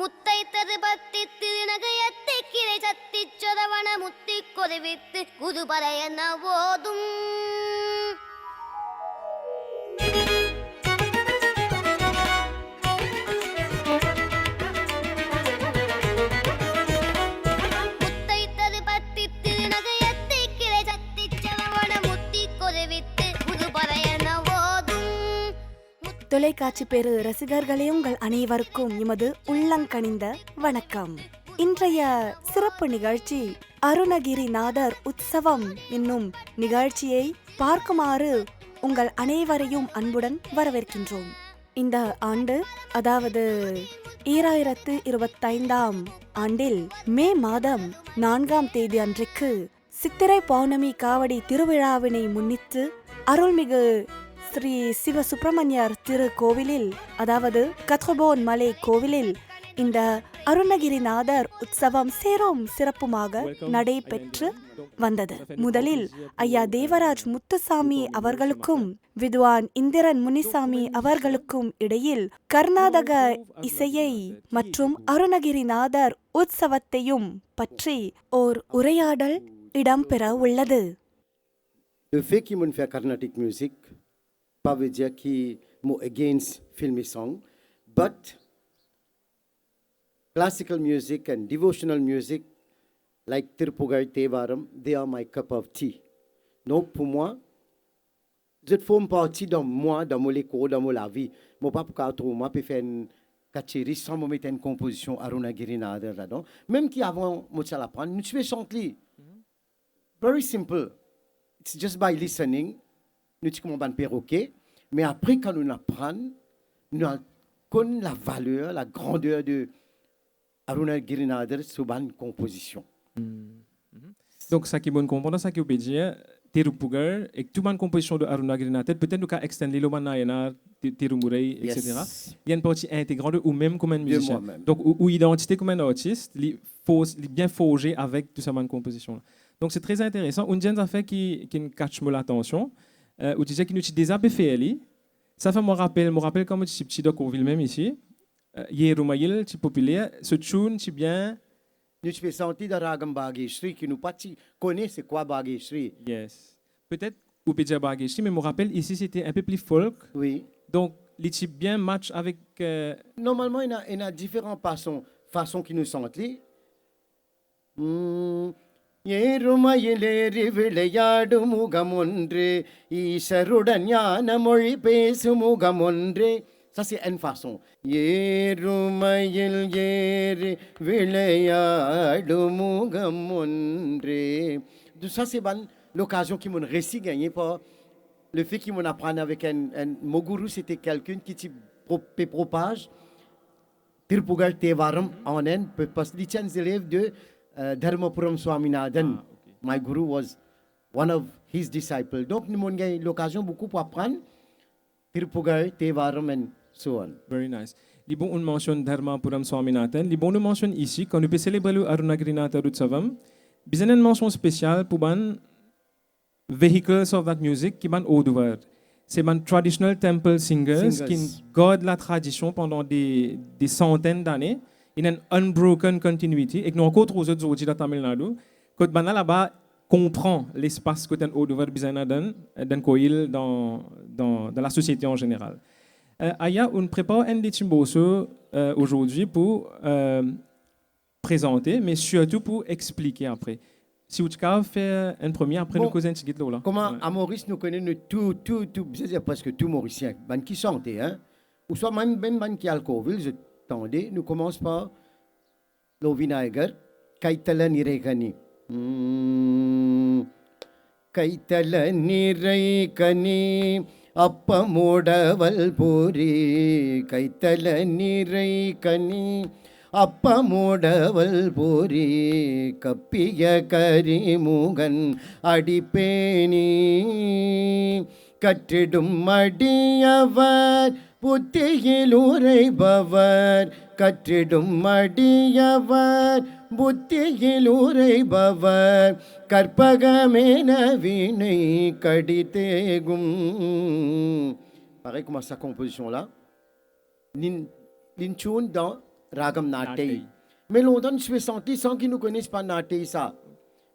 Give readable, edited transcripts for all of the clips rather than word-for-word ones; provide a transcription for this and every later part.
முத்தைத்தது பத்தி திருநகையத்தை கிளை சத்தி சொரவண முத்தி கொதிவித்து குதுபரையன ஓதும் முத்தைத்தது பத்தி திருநகையத்தை கிளை சத்தி சொரவண முத்தி கொதிவித்து குதுபரையன ஓதும். தொலைக்காட்சி பெரு ரசிகர்களே, உங்கள் அனைவருக்கும் எமது உள்ளங்கனிந்த வணக்கம். இன்றைய சிறப்பு நிகழ்ச்சி அருணகிரிநாதர் உற்சவம் என்னும் நிகழ்ச்சியை பார்க்குமாறு உங்கள் அனைவரையும் அன்புடன் வரவேற்கின்றோம். இந்த ஆண்டு, அதாவது 2025 ஆண்டில் மே மாதம் 4ஆம் தேதி அன்றைக்கு சித்திரை பௌர்ணமி காவடி திருவிழாவினை முன்னிட்டு அருள்மிகு ஸ்ரீ சிவ சுப்பிரமணியர் திரு கோவிலில், அதாவது கத்ரபோன் மலை கோவிலில் இந்த அருணகிரிநாதர் உற்சவம் சேரும் சிறப்புமாக நடைபெற்று வந்தது. முதலில் ஐயா தேவராஜ் முத்துசாமி அவர்களுக்கும் வித்வான் இந்திரன் முனிசாமி அவர்களுக்கும் இடையில் கர்நாடக இசையை மற்றும் அருணகிரிநாதர் உற்சவத்தையும் பற்றி ஓர் உரையாடல் இடம்பெற உள்ளது. Le fait qu'ils m'ont fait Carnatic music, pas veut dire qu'ils m'ont against filmy song, but classical music and devotional music like Tirpugai Tevaram, they are my cup of tea. Donc pour moi, je forme partie de moi, dans mon écho, dans mon la vie. Mon papa moi peut faire une kachiri sans me mettre une composition Arunagirinadar là-dedans. Même qui avant moi ça l'apprendre, nous fais chanter. Very simple. It's just by listening. Nous sommes un perroquet, mais après quand nous apprenons, nous connaissons la valeur, la grandeur de Arunagirinadar sous une composition. Donc ça qui est bon comprendre, ça qui peut dire Terupugar et toute une composition de Arunagirinadar, peut-être nous avons extendre le manayana, Terumurei, etc. Il y a une partie intégrante ou même comme un musicien. Donc ou identité comme un artiste, bien forgé avec toute cette composition là. Donc c'est très intéressant. Une deuxième affaire qui catch l'attention, où tu disais qu'il nous déjà fait. Ça fait me rappelle comme tu petit Corville même ici. Hier Rumayil, tu populaire, ce tune, tu bien. Nous fais sentir de Ragam Bageshri qui nous pas connaît c'est quoi Bageshri. Yes. Peut-être ou peut dire Bageshri, mais me rappelle ici c'était un peu plus folk. Oui. Donc les types bien match avec. Normalement il y a différentes façons qui nous sentent. ஏறுமயிலேறி விளையாடு முகமொன்று ஈசருடன் ஞான மொழி பேசு முகமொன்று. Ça c'est une façon. ஏறுமயில் ஏறி விளையாடு முகமொன்று. Ça c'est l'occasion qui m'ont réussi gagné par le fait qu'ils m'ont appris avec un Moguru, c'était quelqu'un qui propage Tirpugal Tevaram en Inde, parce que les élèves de Dharmapuram Swaminathan. My guru was one of his disciples. Donc, nous avons eu l'occasion beaucoup pour apprendre Tirpugai, Tevaram and so on. Very nice. Les bons on mentionne Dharmapuram Swaminathan. Les bons on mentionne ici quand nous peut célébrer le Arunagirinadar Utsavam. Bien une mention spéciale pour ban vehicles of that music qui ban Oduvar. C'est ban traditional temple singers qui gardent la tradition pendant des centaines d'années. Il y a une unbroken continuity et que nous encore aux autres outils de Tamil Nadu. Quand on là-bas comprend l'espace que on doit besoin d'un coil dans la société en général. Aya, on prépare un des timboso aujourd'hui pour présenter, mais surtout pour expliquer après. Si vous voulez faire un premier, après nous causer un petit là. Comment à Maurice nous connaissons tout, c'est-à-dire presque tout Mauricien, qui chantait, hein, ou soit même qui alcool. Attendez, nous commençons par le vinaigre. Kaitala nirekani. Kaitala nirekani. Appa modaval puri. Kaitala nirekani. Appa modaval puri. Kappiya kari mugan adipeni. Kattidum madiyavar. புத்தியில் உரைபவர் கற்றிடும் மடியவர் புத்தியில் உரைபவர் கற்பகமேன வினை கடிதேகும். Pareil comme sa composition là. L'intune dans ragam Natei. Natei. Mais longtemps, je suis senti sans qu'ils nous connaissent pas Natei ça.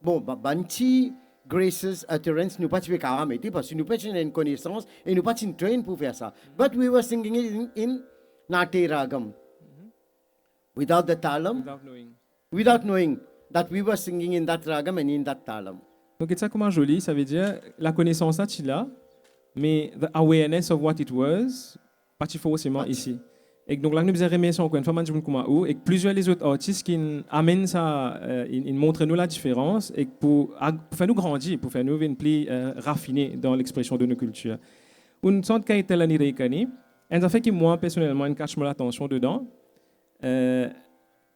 Bon, Banchi, Graces, Utterance, nous pas tuer Karameti parce que nous pas une connaissance et nous pas une train pour faire ça. But we were singing it in Natei ragam. Without the talam, Without knowing. without knowing that we were singing in that ragam and in that talam. Donc, c'est ça comment joli, ça veut dire la connaissance là, tu l'as, mais the awareness of what it was, pas forcément ici. Et donc là, nous faisons remercier encore une fois, et que plusieurs les autres artistes qui amènent ça, ils montrent nous la différence et pour faire nous grandir, pour faire nous une plus raffinée dans l'expression de nos cultures. Une sorte qui a été l'année récani, et ça fait que moi, personnellement, une cache l'attention dedans.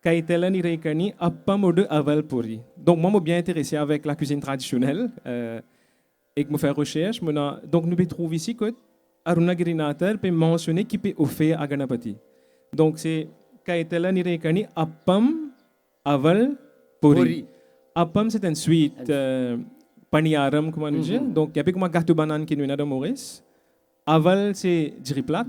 Kaitela ni Reikani a pas mode aval puri. Donc moi, je suis bien intéressé avec la cuisine traditionnelle et que je fais recherche. Donc nous pouvons trouver ici que Aruna Girinathar peut mentionner qui peut offrir à Ganapati. Donc c'est Kaitela ni Reikani appam aval puri. Appam c'est une suite paniaram comment nous dit. Donc il y a pas comme un gâteau banane qui nous est dans Maurice. Aval c'est jiriplat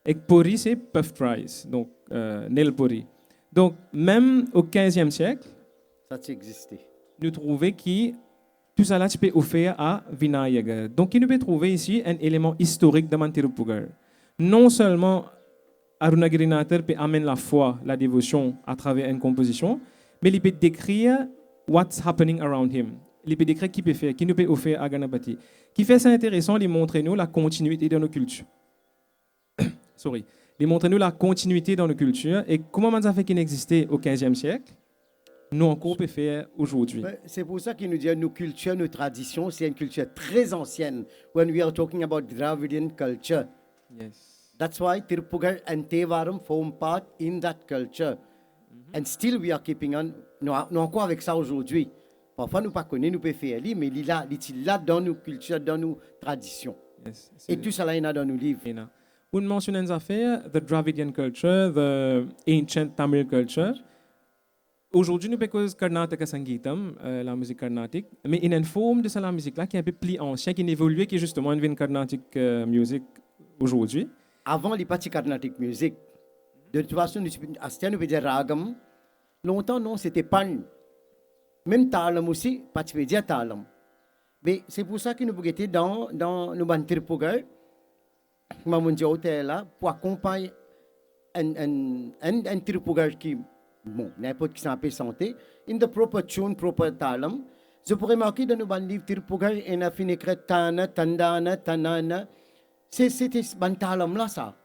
et puri c'est puffed rice. Donc nel puri. Donc, même au 15e siècle, Ça a existé. nous trouvons que tout ça là, tu peux offrir à Vinayagar. Donc, il nous peut trouver ici un élément historique de Mantirupugar. Non seulement Aruna Girinathar peut amener la foi, la dévotion à travers une composition, mais il peut décrire what's happening around him. Il peut décrire qui peut faire, qui nous peut offrir à Ganapati. Qui fait ça intéressant, il montre nous la continuité de nos cultures. Sorry. Il montre nous la continuité dans nos cultures et comment ça fait qu'il n'existait au 15e siècle, nous encore peut faire aujourd'hui. C'est pour ça qu'il nous dit nos cultures, nos traditions, c'est une culture très ancienne. When we are talking about Dravidian culture, Yes. that's why Tiruppugar and Tevaram form part in that culture. And still we are keeping on. Nous encore avec ça aujourd'hui. Parfois nous pas connaissons, nous pouvons faire, mais il est là dans nos cultures, dans nos traditions. Yes. Et tout ça là, il y en a dans nos livres. On mentionne une affaire, the Dravidian culture, the ancient Tamil culture. Aujourd'hui, nous parlons de Karnataka Sangeetam, la musique carnatique, mais il y a une forme de ça, la musique là, qui est un peu plus ancienne, qui évolue, qui est justement une Carnatic music aujourd'hui. Avant les parties Carnatic music, de toute façon, nous pouvons dire ragam. Longtemps, non, c'était pan. Même talam aussi, pas tu peux dire talam. Mais c'est pour ça que nous pouvons être dans nos bantirpugal. Mamun Jauté là pour accompagner un Tiruppugar qui, bon, n'importe qui s'en peut santé, in the proper tune, proper talam. Je pourrais marquer dans nos bandes livres Tiruppugar et na finicre tana, tandana, tanana. C'était ban talam là ça.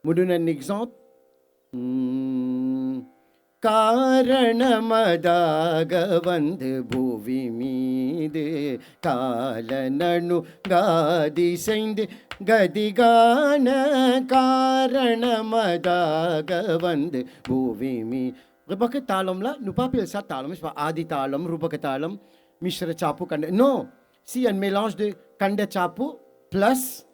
Je vous donne un exemple. காரணமதாக பூவி மீது காலனு காதிசைந்து கதிகான காரணமதாக பூவி me Rebecca talam là, nous pas appeler ça talam, c'est pas adi talam, rupaka talam, mishra chapu kanda. Non, si un mélange de kanda chapu plus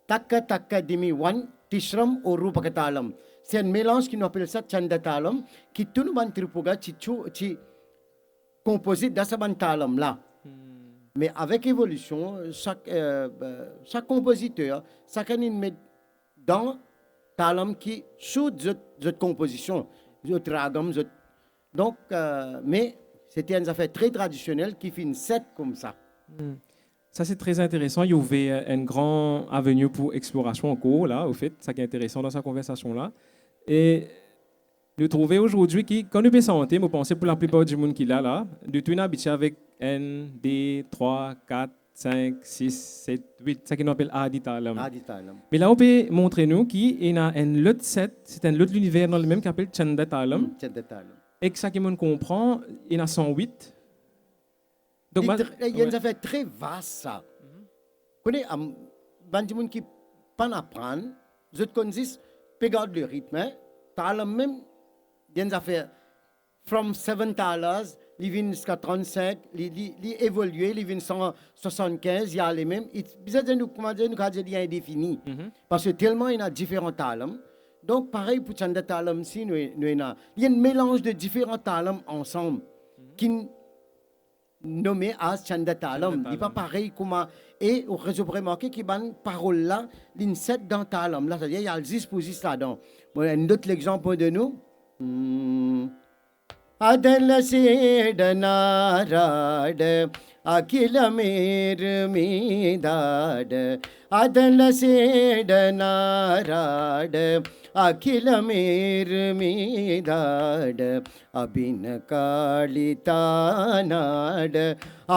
takka takka dimi one tishram ou rupaka talam. C'est un mélange qui nous appelle ça Chandattalam, qui tout le monde Tiruppugar, qui composé dans ce talam là. Mais avec évolution, chaque compositeur, chacun met dans talam qui sous cette composition, cette ragam, donc, mais c'était une affaire très traditionnelle qui fait une set comme ça. Ça, c'est très intéressant. Il y avait un grand avenue pour exploration en cours, là, au fait. Ça qui est intéressant dans sa conversation-là. Et nous trouvons aujourd'hui que, quand nous pensons, nous pensons pour la plupart du monde qui est là, de tout habitué avec 1, 2, 3, 4, 5, 6, 7, 8, ça qu'on appelle Aditalam. Mais là, on peut montrer nous qu'il y a un autre set, c'est un autre univers dans le même qui s'appelle Chandattalam. Et que ça qu'on comprend, il y en a 108. Donc, il y a une affaire très vaste, ça. Vous connaissez, il y a qui pas apprendre, je connais, regarde le rythme, talam même, il y a une affaire, from 7 talas, il vient jusqu'à 35, il évolue, il vient 175, il y a les mêmes. Bizarre de nous, comment dire, nous avons dit indéfini. Parce que tellement il y a différents talams. Donc, pareil pour Chandattalam, si il y a un mélange de différents talams ensemble qui nommé as Chandattalam. Il n'est pas pareil comment. Et je pourrais remarquer qu'il y a une parole là, l'inset dans talam. Là, c'est-à-dire, il y a le 10 là-dedans. Un autre exemple de nous, அதல சேடனாராட அகிலமேரு மீதாட அதல சேடனாராட அகிலமேரு மீதாட அபின காளி தானாட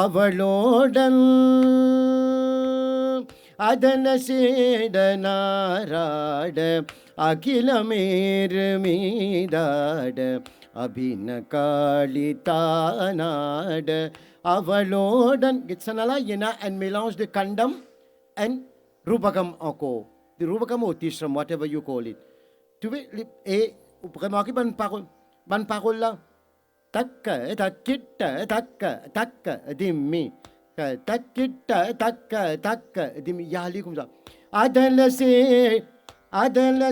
அவளோடன் அதல சேடனாராட அகிலமேரு மீதாட அபின காளி தானாட அவளோடன். Gitsanala, il y a un mélange de kandam and rubagam encore. The rubagam ou tishram, whatever you call it. Tu vois, et vous remarquez bonne parole là. Takka, takitta, takka, dimmi. Takitta, takka, dimmi. Yali comme ça. Adala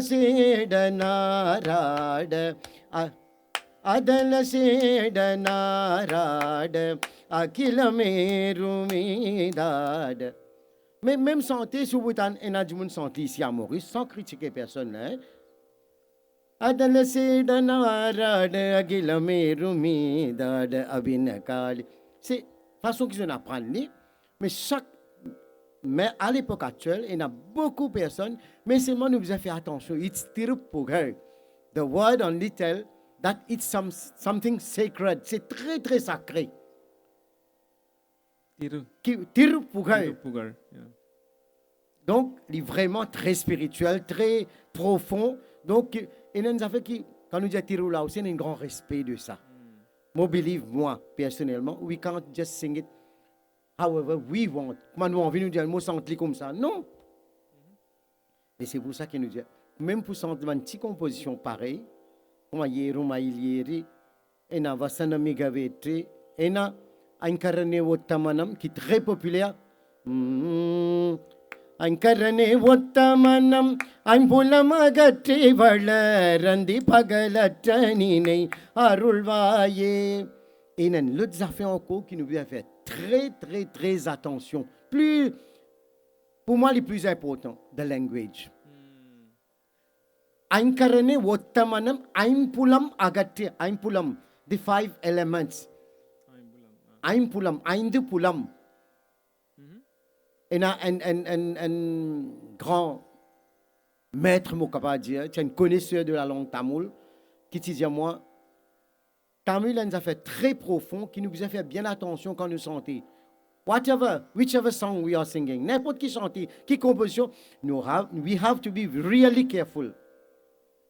se danarada. அதல சேடனாராட அகிலமேரு மீதாட. Même santé, si vous avez une santé ici à Maurice, sans critiquer personne, hein. Adala sédanarada agilameru midada abinakali. C'est façon qu'ils en apprennent, mais à l'époque actuelle, il y a beaucoup de personnes, mais seulement nous devons faire attention. It's tirupugay. The word only tell that it's something sacred. C'est très très sacré. Tirupugay. Yeah. Donc, il est vraiment très spirituel, très profond. Donc, il y a une affaire qui, quand nous disons Tiru là aussi, il y a un grand respect de ça. Moi, believe, moi, personnellement, we can't just sing it however we want. Comment nous envie de nous dire un mot senti comme ça? Non. Et c'est pour ça qu'il nous dit, même pour sentir une petite composition pareille, comme Yeru Mailieri, et na Vasana Migavetri, et na Ankarane Wotamanam, qui est très populaire. Ankarane Wotamanam, Anpulamagati Valarandi Pagalatranine, Arulvaye. Et il y a l'autre affaire encore qui nous doit faire très, très, très attention. Plus, pour moi, le plus important, the language. Ankarane Wotamanam, Aimpulam Agati, Aimpulam, the 5 elements. Aimpulam, Aindu Pulam. Et un grand maître, mon capable de dire, un connaisseur de la langue tamoul, qui dit à moi, Tamil a un fait très profond qui nous a fait bien attention quand nous chantons. Whichever song we are singing, n'importe qui chante, qui composition, we have to be really careful.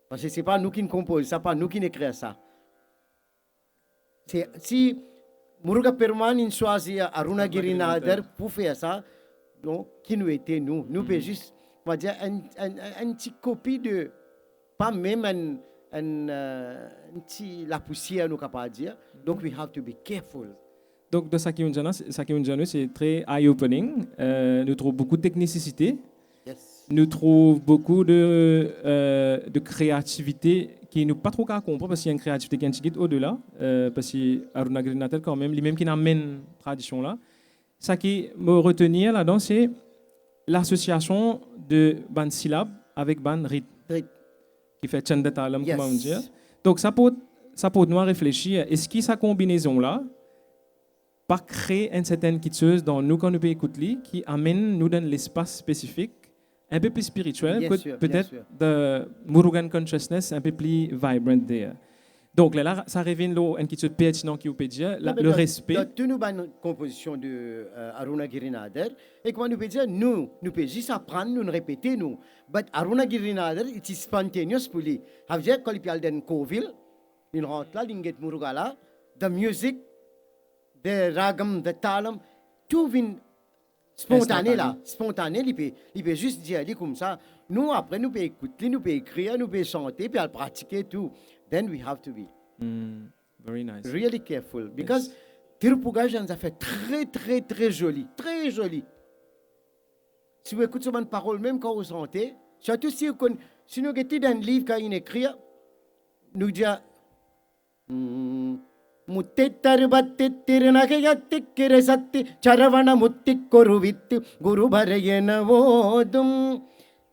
Parce que ce n'est pas nous qui composons, ce n'est pas nous qui écrivons ça. Si Muruga Perman choisit Aruna Girinadhar pour faire ça, donc qui nous était nous? Nous faisons juste, on va dire, une petite copie de, pas même la poussière, nous capable de dire. Donc, we have to be careful. Donc, de Sakimunjano, c'est très eye-opening. Nous trouvons beaucoup de technicité. Yes. Nous trouvons beaucoup de créativité qui nous pas trop qu'à comprendre parce qu'il y a une créativité qui est au-delà. Parce que Aruna Girinadhar, quand même, lui-même qui amène cette tradition-là. Ce qui me retenir là-dedans, c'est l'association de ban syllabes avec ban rythme. Qui fait Chandatalam, Yes. comment on dit. Donc, ça peut nous réfléchir. Est-ce que cette combinaison-là pas créer une certaine quitteuse dans nous quand nous écouter qui amène nous dans l'espace spécifique un peu plus spirituel, Bien sûr, peut-être bien sûr. de Murugan consciousness un peu plus vibrant there. Donc là, ça révèle une quitteuse pertinente qui peut dire le respect. Dans toute une composition de Aruna Girinadhar, et comment nous pouvons dire, nous pouvons juste apprendre, nous répéter, nous. Mais Aruna Girinadhar, c'est spontaneous pour lui. Ça veut dire, quand il parle d'un Coville, il rentre là, il get Murugala, the music, the ragam, the talam, tout vient spontané là. Spontané, il peut juste dire comme ça. Nous, après, nous pouvons écouter, nous pouvons écrire, nous pouvons chanter, puis pratiquer tout. Then we have to be Very nice. really careful. Because Tirupugaj nous a fait très, très, très joli. Très joli. Si vous écoutez une parole, même quand vous chantez, surtout si nous écoutons dans un livre quand il écrit, nous disons Muttetar battitirnagayattikire satti charavana muttikkoruvitti guru barayena vodum.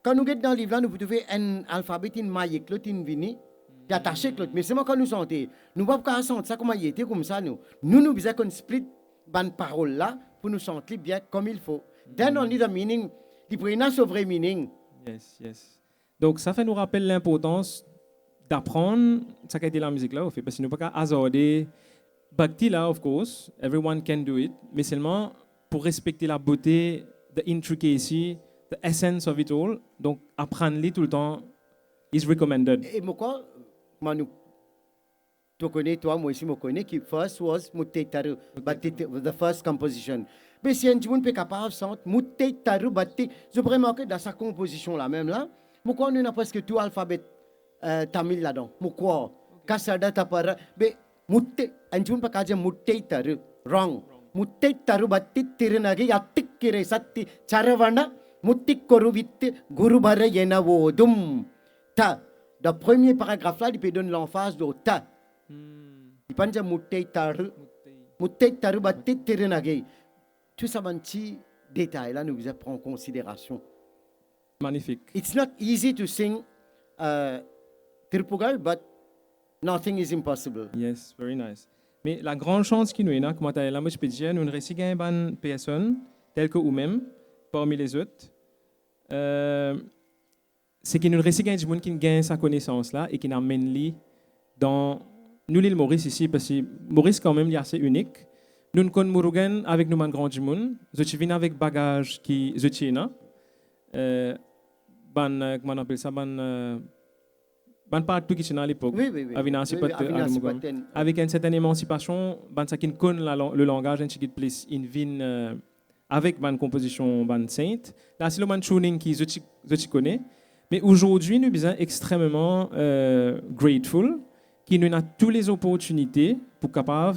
Quand nous sommes dans le livre là, nous pouvons trouver un alphabet in maïk, l'autre in vini. t'es attaché avec l'autre. Mais seulement quand nous sentons, nous ne pouvons pas sentir ça comme il était comme ça, nous. Nous besoin qu'on split bonne parole là pour nous sentir bien comme il faut. Then only the meaning, the prénance of vrai meaning. Yes, yes. Donc, ça fait nous rappeler l'importance d'apprendre ce qu'a été la musique là, au fait, parce que nous ne pouvons pas hasarder. Bhakti là, of course, everyone can do it, mais seulement pour respecter la beauté, the intricacy, the essence of it all. Donc, apprendre-les tout le temps is recommended. Et moi, nous, tu connais, toi, moi aussi, je connais, qui first was Muttaitaru, the first composition. Mais si un monde peut capable de chanter Muttaitaru, je peux remarquer dans sa composition là même là, pourquoi nous n'avons presque tout alphabet tamil là-dedans. Pourquoi? Kasada tapara, mais un monde peut dire Muttaitaru, wrong. Muttaitaru batti tirunagi yattikkire satti charavana muttikkoru vitti gurubara yenavodum. Ta. Dans le premier paragraphe là, il peut donner l'emphase de ta. Il peut dire Muttaitaru. Muttaitaru batti tirunagi. Tout ça, petit détail là, nous devons prendre en considération. Magnifique. It's not easy to sing Tirpugal, but nothing is impossible. Yes, very nice. Mais la grande chance qui nous est là, comme tu as là, moi je peux dire, nous avons une bonne personne, telle que vous-même, parmi les autres, c'est que nous avons des gens qui gagnent sa connaissance là et qui n'amènent lui dans nous l'île Maurice ici, parce que Maurice quand même est assez unique. Nous ne connaissons pas avec nous un grand monde, je viens avec bagage qui je tiens là, comment on appelle ça, ban partout qui est à l'époque, Oui. avec une certaine émancipation, ban ça qui connaît le langage, un petit plus in vin avec ban composition ban sainte. Là c'est le ban tuning qui je connais, mais aujourd'hui nous sommes extrêmement grateful qui nous a toutes les opportunités pour capable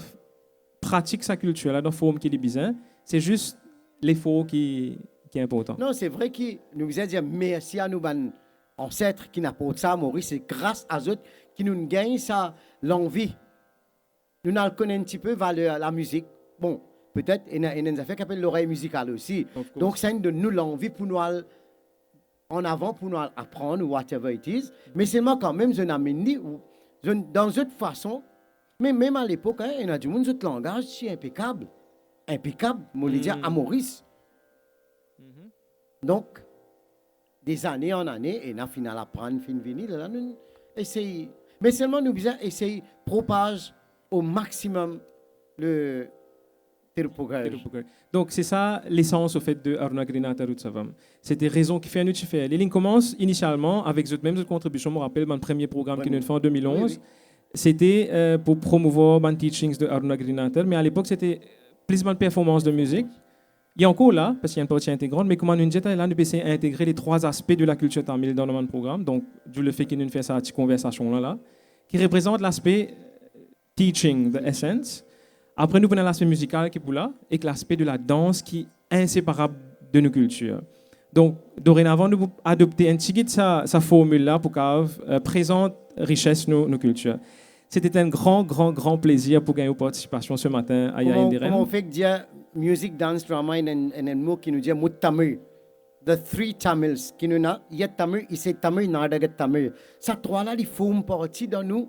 pratiquer sa culture là dans forme qui est bizarre. C'est juste l'effort qui est important. Non, c'est vrai que nous devons dire merci à nos ancêtres qui n'apportent ça à Maurice. C'est grâce à eux qui nous gagnent ça, l'envie. Nous connaissons un petit peu la musique. Bon, peut-être, il y a une affaire qui s'appelle l'oreille musicale aussi. Donc, ça donne nous l'envie pour nous aller en avant, pour nous apprendre, whatever it is. Mais seulement quand même, je n'amène dans une façon, mais même à l'époque, il y a du monde, ce langage, c'est impeccable. Impeccable, on le dit à Maurice. Donc, des années en années, et on a fini à apprendre, là, nous essayons. Mais seulement nous devons essayer de propager au maximum le Tirupugaj. Donc, c'est ça l'essence au fait de Arunagrinatha Rutsavam. C'est des raisons qui font nous faire. Les lignes commencent initialement avec cette même contribution. Je me rappelle, mon premier programme qui nous fait en 2011. Oui. C'était pour promouvoir les teachings de Arunagrinatha, mais à l'époque, c'était plus de performance de musique. Il y a encore là, parce qu'il y a une partie intégrante, mais comment nous disons là, nous essayons d'intégrer les trois aspects de la culture tamile dans notre programme. Donc, d'où le fait que nous faisons cette conversation là, qui représente l'aspect teaching, the essence. Après, nous venons à l'aspect musical qui est pour là, et l'aspect de la danse qui est inséparable de nos cultures. Donc, dorénavant, nous adopter un petit guide sa formule là pour qu'elle présente richesse nos cultures. C'était un grand plaisir pour gagner une participation ce matin à Yaïndirem. Comment on fait que dire music, dance, drama, et un mot qui nous dit Muttamil. The three Tamils qui nous a, il y a Tamil, il c'est Tamil, Nadaga Tamil. Ces trois-là, ils font partie de nos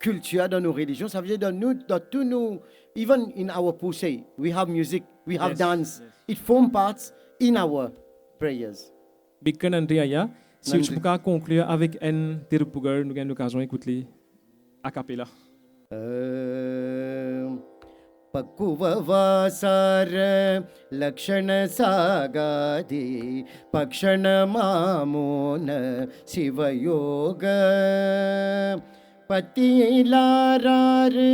cultures, de nos religions. Ça veut dire dans tous nos, even in our Pusey, we have music, we have dance. It forms parts in our prayers. Big Andrea, si tu peux conclure avec un Tirupugar, nous avons l'occasion d'écouter a cappella. ಪಕ್ಕುವವಾಸಾರ ಲಕ್ಷಣ ಸಾಗಾದಿ ಪಕ್ಷಣ ಮಾಮೋನ ಶಿವಯೋಗ பத்தியிலாராறு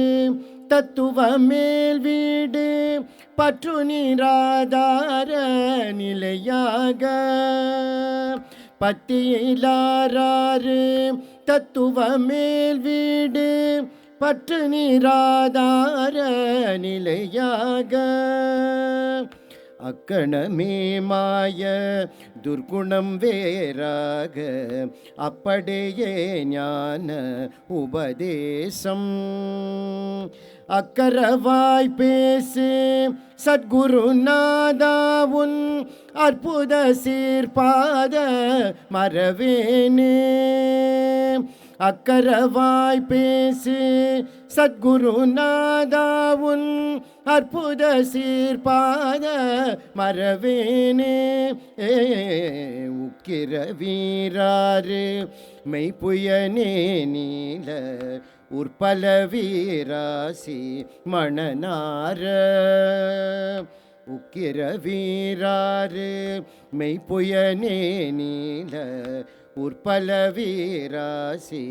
தத்துவ மேல் வீடு பற்று நீராதார நிலையாக பத்தியிலாராறு தத்துவ மேல் வீடு பற்று நீராதார நிலையாக அக்கணமே மாய துர்குணம் வேறாக அப்படியே ஞான உபதேசம் அக்கரவாய் பேசு சத்குருநாதாவுன் அற்புத சீர்பாத மறவேனே அக்கரவாய் பேசு சத்குருநாதாவுன் அற்புத சீர்பாத மரவேனே உக்கிர வீராறு மெய்ப்புயனே நீல உற்பல வீராசி மணனார உக்கிர வீராறு மெய்ப்புயனே நீல உற்பல வீராசி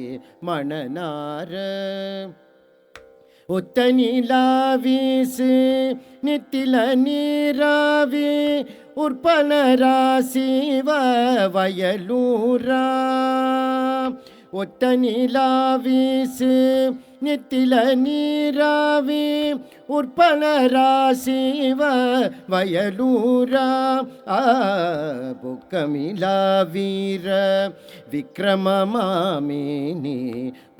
மணனார ஒத்த நிலாவீசு நித்தில நீராவி உற்பல ராசிவ வயலூரா ஒத்த நிலாவீசு நித்தில நீராவி உற்பல ராசிவ வயலூரா பொக்கமிலா வீர விக்ரமமாமினி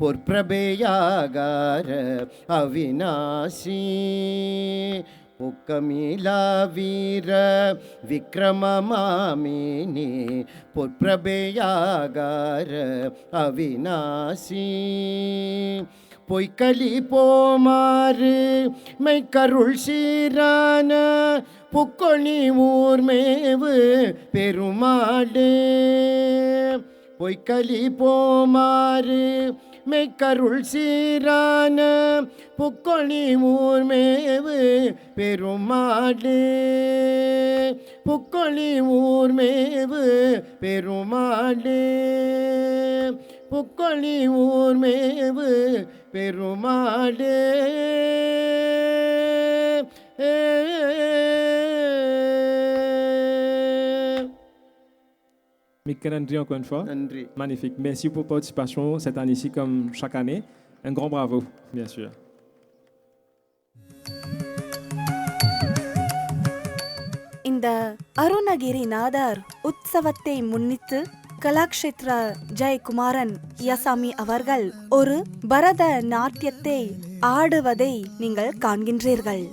பொற்பிரபேயாகார அவிநாசி பொக்கமிலா வீர விக்ரமமாமினி பொற்பிரபேயாகார அவிநாசி பொய்க்கலி போமாறு மெய்க்கருள் சீரான புக்கொணி ஊர்மேவு பெருமாளே பொய்க்கலி போமாறு மெய்க்கருள் சீரான புக்கொணி ஊர்மேவு பெருமாளே புக்கொணி ஊர்மேவு பெருமாளே புக்கொளி ஊர்மேவு பெருமாளே Mick Nandri encore une fois. நன்றி. Magnifique. Merci pour votre participation cette année-ci comme chaque année. Un grand bravo, bien sûr. இந்த அருணகிரிநாதர் உற்சவத்தை முன்னிட்டு கலாக்ஷேத்ர ஜெயக்குமாரன் யசாமி அவர்கள் ஒரு பரத நாட்டியத்தை ஆடுவதை நீங்கள் காண்கின்றீர்கள்.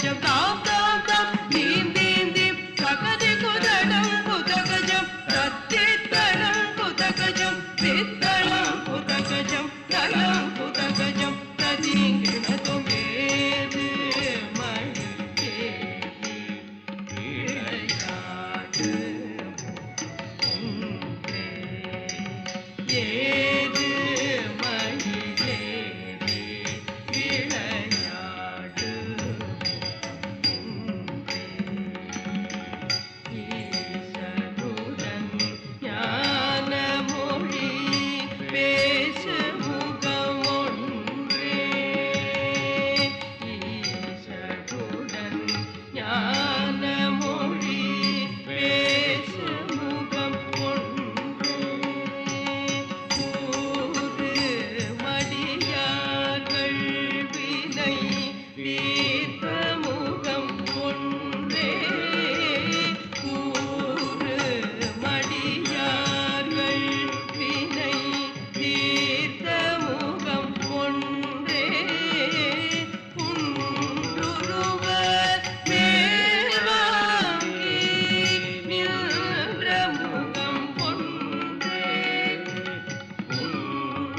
gajam tam tam tam dim dim dim takadi kudadam kudagajam tattitalam kudagajam tittalam kudagajam talam kudagajam tadinginatu medu maliche ilayadu ஏது மயிலேறி விளையாடு ஈசனுடன் ஞான மொழி பேசு முகம் ஒன்றே ஈசனுடன் ஞான மொழி பேசு முகம் ஒன்றே கூறு மடியார்கள் வினை தீர்த்த முகம் ஒன்றே கூறு மடியார்கள் வினை தீர்த்த முகம் ஒன்றே குன்றுருவ மேலாங்கி நின்ற முகம் ஒன்றே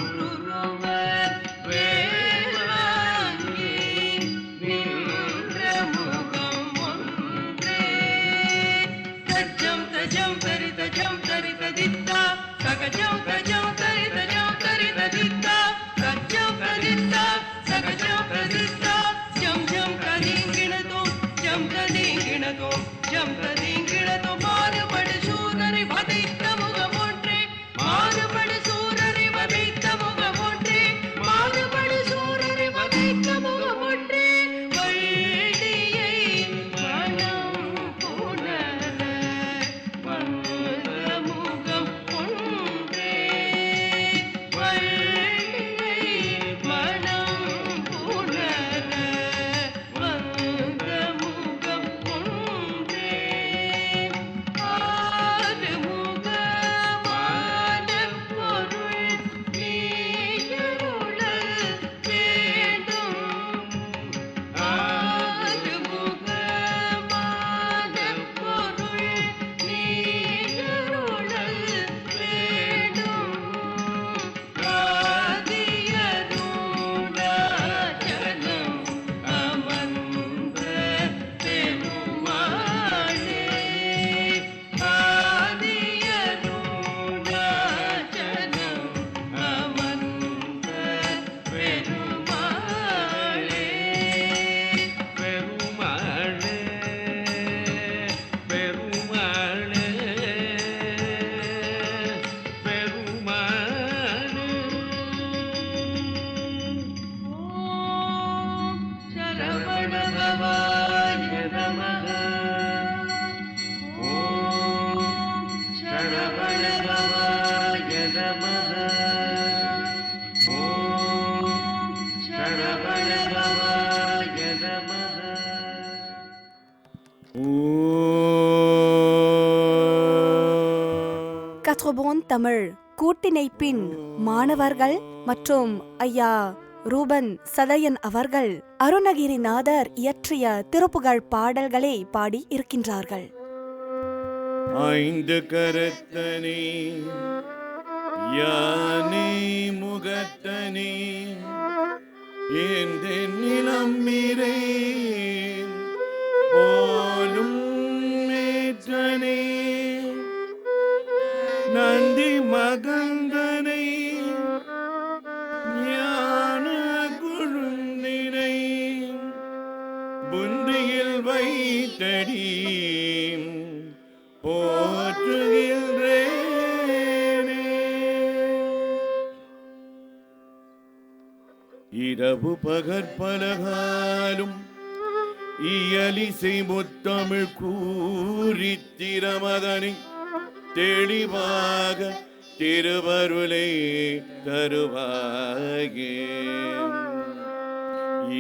குன்றுருவர் வேளாங்கி நின்ற முகம் ஒன்றே தஜம் தஜம் தரித தித்தா சகஜம் தஜம் தரித தித்தா சஜம் பிரதித்தா சகஜம் பிரதித்தா ஜம் ஜம் பிரதிங்கிணதோம் ஜம் பிரதிங்கிணதோம் ஜம் பிரதிங்கிணதோம் மாறுபடு சூரரை வதைத்த முகம் ஒன்றே மாறுபடு சூரரை வதைத்த முகம் ஒன்றே மாறுபடு சூரரை வதைத்த முகம் ஒன்றே வள்ளியை மனம் புணர வந்த முகம் ஒன்றே வள்ளியை மனம் புணர வந்த முகம் ஒன்றே ஆறுமுகமான பொருள் நீயருளல் வேண்டும் ஆறுமுகமான பொருள் நீயருளல் வேண்டும் ஆதியருணாச்சலம் அமர்ந்த பெருமாளே ஆதியருணாச்சலம் அமர்ந்த பெருமாளே பெருமாளே பெருமாளே பெருமாளே ஓம் சரவணபவாய நமः ஓம் சரவணபவாய நமः ஓம் சரவணபவாய நமः கத்ரபோன் தமிழ் கூட்டிணைப்பின் மாணவர்கள் மற்றும் ஐயா ரூபன் சதயன் அவர்கள் அருணகிரிநாதர் இயற்றிய திருப்புகழ் பாடல்களை பாடி இருக்கின்றார்கள். ஐந்து கரத்தனே யானை முகத்தனே ஏந்த நிலம்பிரே போலும் மேற்றனே நந்தி மகந்தனை ஞான குழுந்தினை புந்தியில் வைத்தடி போற்றுகின்றேனே. இரவு பகற்பலகாலும் இயலிசை முத்தமிழ் கூறித்திரமதனை தெளிவாக திருவருளை தருவாயே.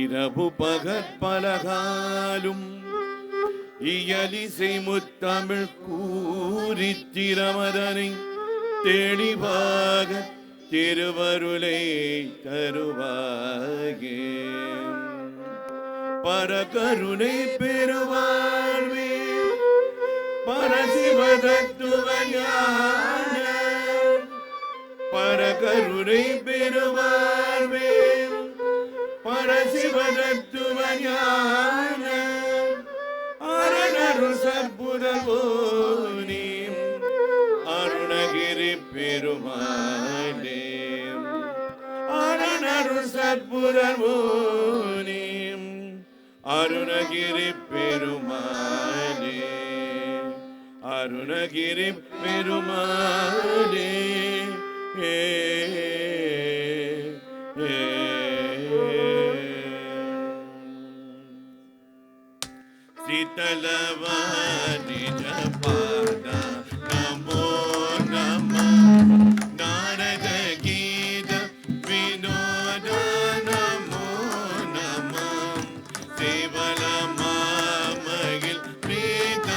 இரவு பகற்பலகாலும் இயலிசை முத்தமிழ் கூறித்திரமதனை தெளிவாக திருவருளை தருவாயே. பரகருணை பெருவாழ்வே பரசிவதத்துவ ஞான பரகருணை பெருவாழ்வே பரசிவதத்துவ ஞான அரணருள் சற்புதவோனே அருணகிரி பெருமானே அரணருள் சற்புதவோனே அருணகிரி பெருமானே அருணகிரி பெருமானே சீதலவாணி ஜபாத நமோ நம நாரத கீத வினோத நமோ நம சேவல மாமகில் பிரீத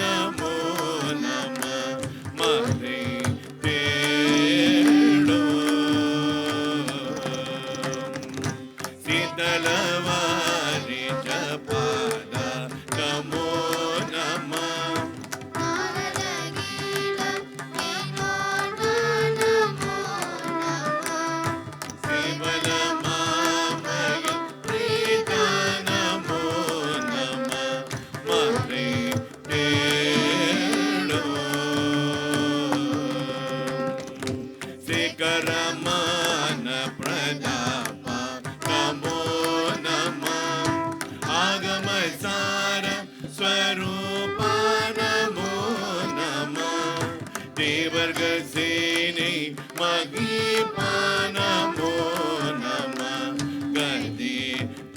நமோ நம மறை தேடோ சீதலவாணி ஜபாத நமோ நம சேவல மாமகில் பிரீத நமோ நம மறை தேடோ சேகரமான பிரதாப நமோ நம ஆகம சார ஸ்வரூப நமோ நம தேவர்கள் சேனை மகிப நமோ நம கதி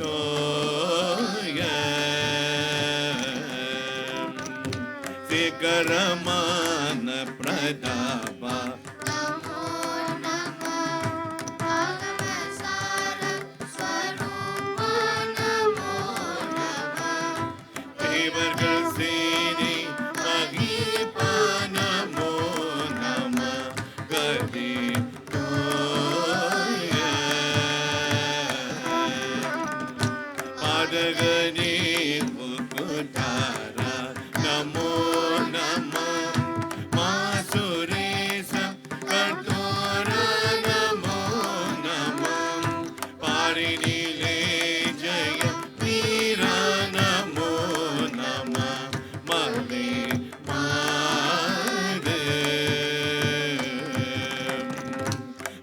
தோய சேகரமான பிரதாப தேவர்கள் சேனை மகிப நமோ நம கதி தோய பாதகனே முகுதார நமோ நம மாசுரேச கட்டோர நமோ நம பாரினிலே ஜய வீர நமோ நம மலை மாத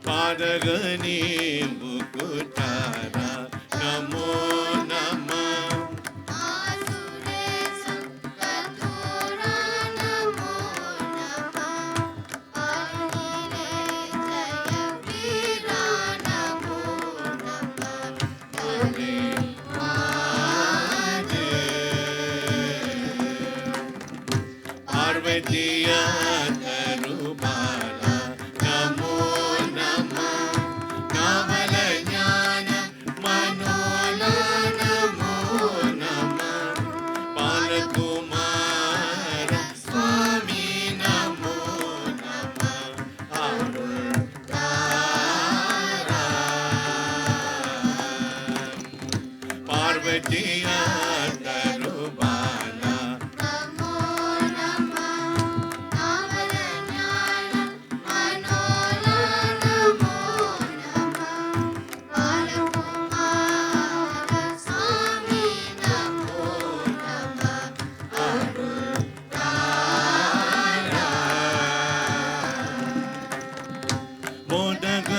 பாதகனே முகுதார நமோ நம பார்வதியா தருபால நமோ நம காவல ஞான மனோல நமோ நம பாலகுமார சுவாமி நமோ நம அருள் தாரா பார்வதியா தருபால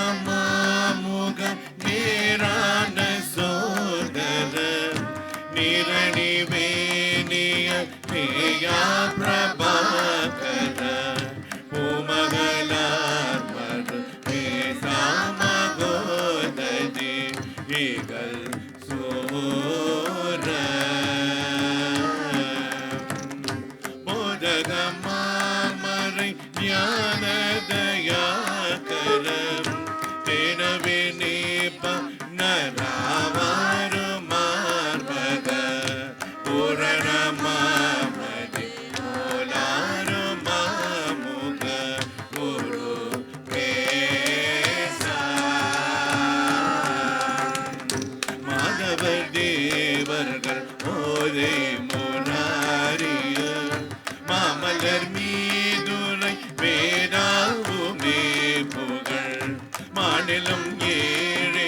மோதகமாமுக நேரான சோதர நிரணி வேணிய நேயா பிரபாகர பூமகளார் மறு பேசாமகோததி ஈகல் சோர மோதகமாமரை ஞானதயாகரம் தேனவே நேப நராவாரு மார்பக பூரண மாமதி போலாரு மா ஓதை முராரிய மாமலர் மீதுரை வேதாவுமே புகழ் மாநிலம் ஏழு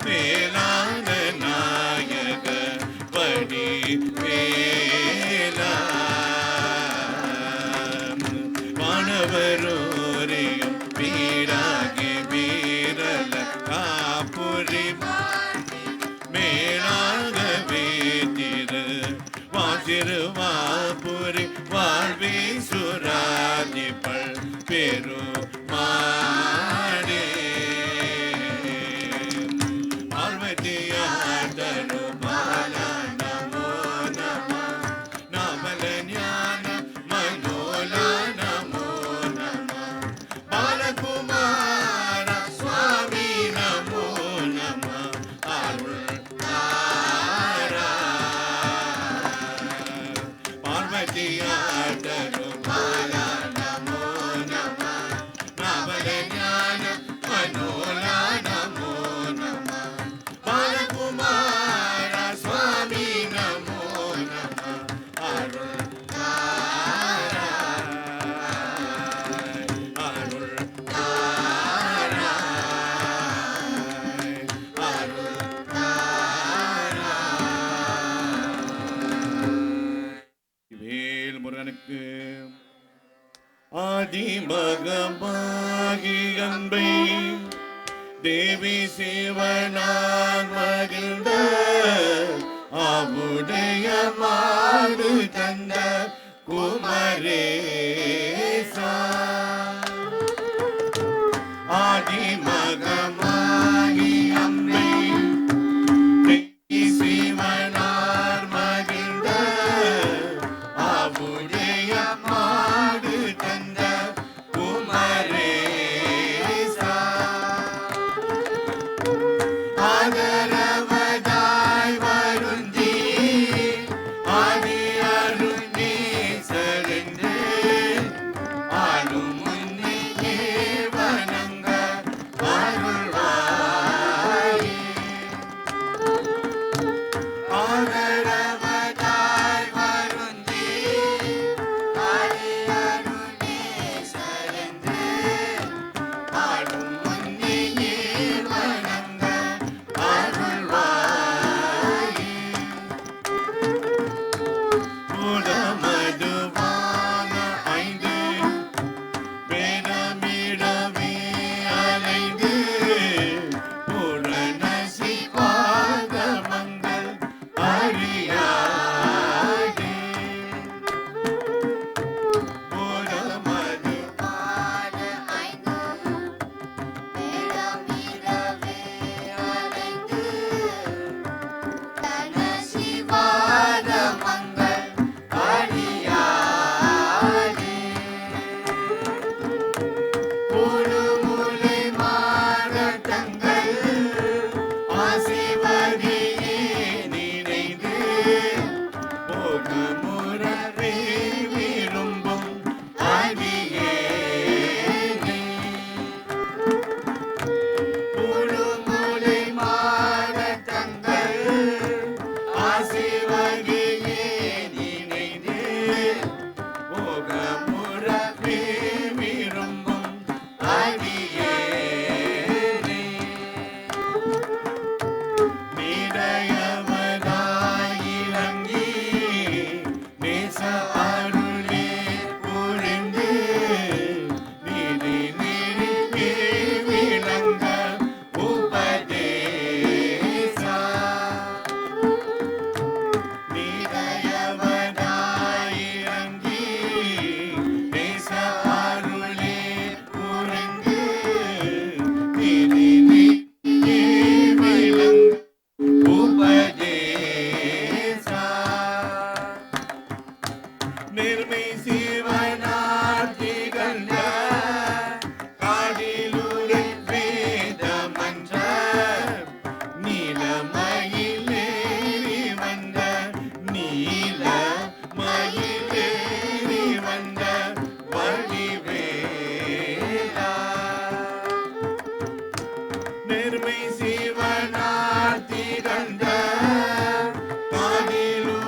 மேலான நாயக படி வேலா வானவரோரையும் வீராகி வீரல காப்புரி மேலாகவே திரு வாசிருவாபுரி வாழ்வி சுராதிபள் பெருமாடே பார்வதியாதரு பாலா நமோ நம நாமல ஞான மனோலா நமோ நம பாலகுமார சுவாமி நமோ நம அருள் பார்வதியாதரு பாலா நமோ நம நாமல ஞான மனோலா நமோ நம பாலகுமார சுவாமி நமோ நம அருள் அருள் வேல் முருகனுக்கு ஆதிமகமாகி அன்பை தேவி சிவனான் மகிழ்ந்த ஆவுடைய மாடு தந்த குமரேசா ஆதிமகமாகி அம்பை தேவி சிவனார் மகிழ்ந்த ஆவுடைய மாடு தந்த குமரேசா ஆதரவதாய் வருந்தி ஆதி அருணேசரென்று ஆளும் முன்னே வணங்க அருள்வாயே ஆதரவதாய் வருந்தி ஆதி அருணேசரென்று ஆளும் முன்னே வணங்க அருள்வாயே புடமதுவான ஐந்து வேதமிடமே அலைந்து பூரண சிவாகமங்கள் அறியாதே புடமதுவான சிவாகமங்கள் அறியாதே புழுமுலை மாறத்தங்கள் ஆசிவகையே நினைந்து போகமுறவே விரும்பும் அடியேனே புழுமுலை மாறத்தங்கள் ஆசிவகையே நினைந்து போகமுறவே விரும்பும் அடியேனே நீரையவதாயிரங்கி நேச அருளே புரிந்து நீதி நீரிக்கே விளங்க உபதேசா நீரையவதாயிரங்கி நேச அருளே புரிந்து நீதி நீரிக்கே விளங்க உபதேசா நிர்மை சிவனார் திகழ்ந்த காதிலுரை வேத மன்ற நீலமயிலேறி வந்த நீலமயிலேறி வந்த வடிவேலா நிர்மை சிவனார் திகழ்ந்த காதிலுரை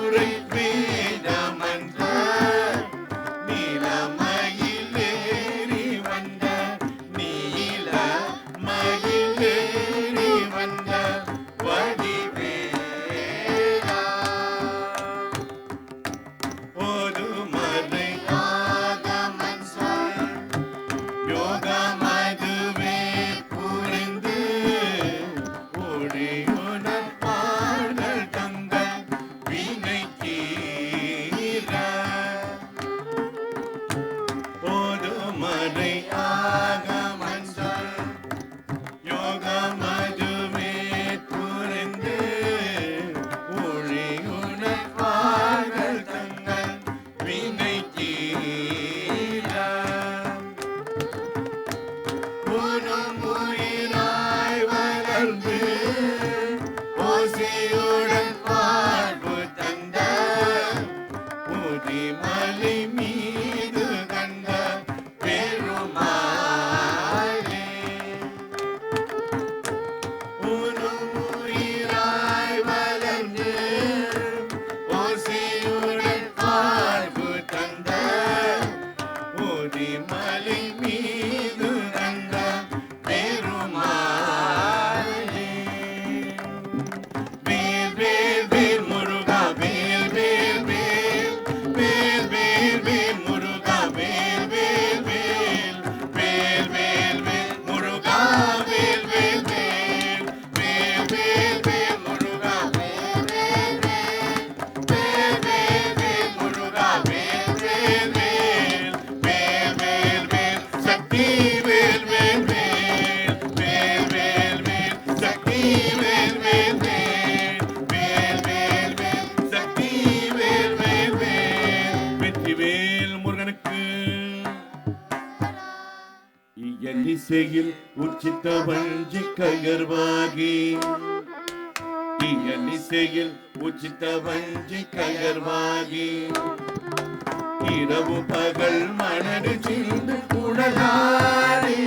இயலிசையில் உச்சித்த வஞ்சி கயர்வாகி இயலிசையில் உச்சித்த வஞ்சி கயர்வாகி இரவு பகல் மனது சிந்து உடலாரே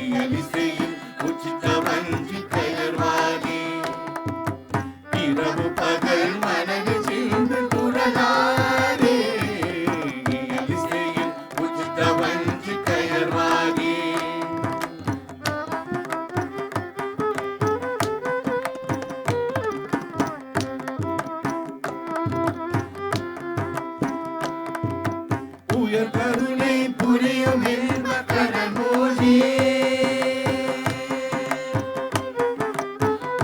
இயலிசையில் உச்சித்த வஞ்சி கயர்வாகி இரவு பகல் மனது சிந்து உடலாரே இயலிசையில் உச்சித்த வஞ்சி கயர்வாகி உயர் கருணை புரியும் இன்ப கடல் மூழ்கியே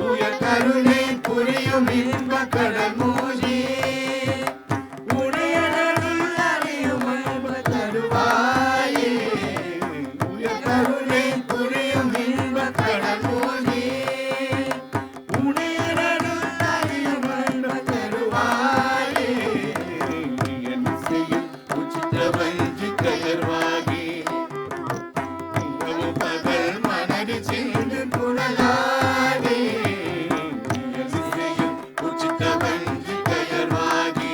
உயர் கருணை புரியும் இன்ப கடல் மூழ்கியே உடையடருள் அறியும் அன்பு தருவாயே உயர் கருணை புரியும் இன்ப கடல் மூழ்கியே உடையடருள் அறியும் அன்பு தருவாயே என் செய்யும் உச்சித்த வஞ்சி கயர்வாகி இரவு பகல் மனது சேர்ந்து குழலாதே என் செய்யும் உச்சித்த வஞ்சி கயர்வாகி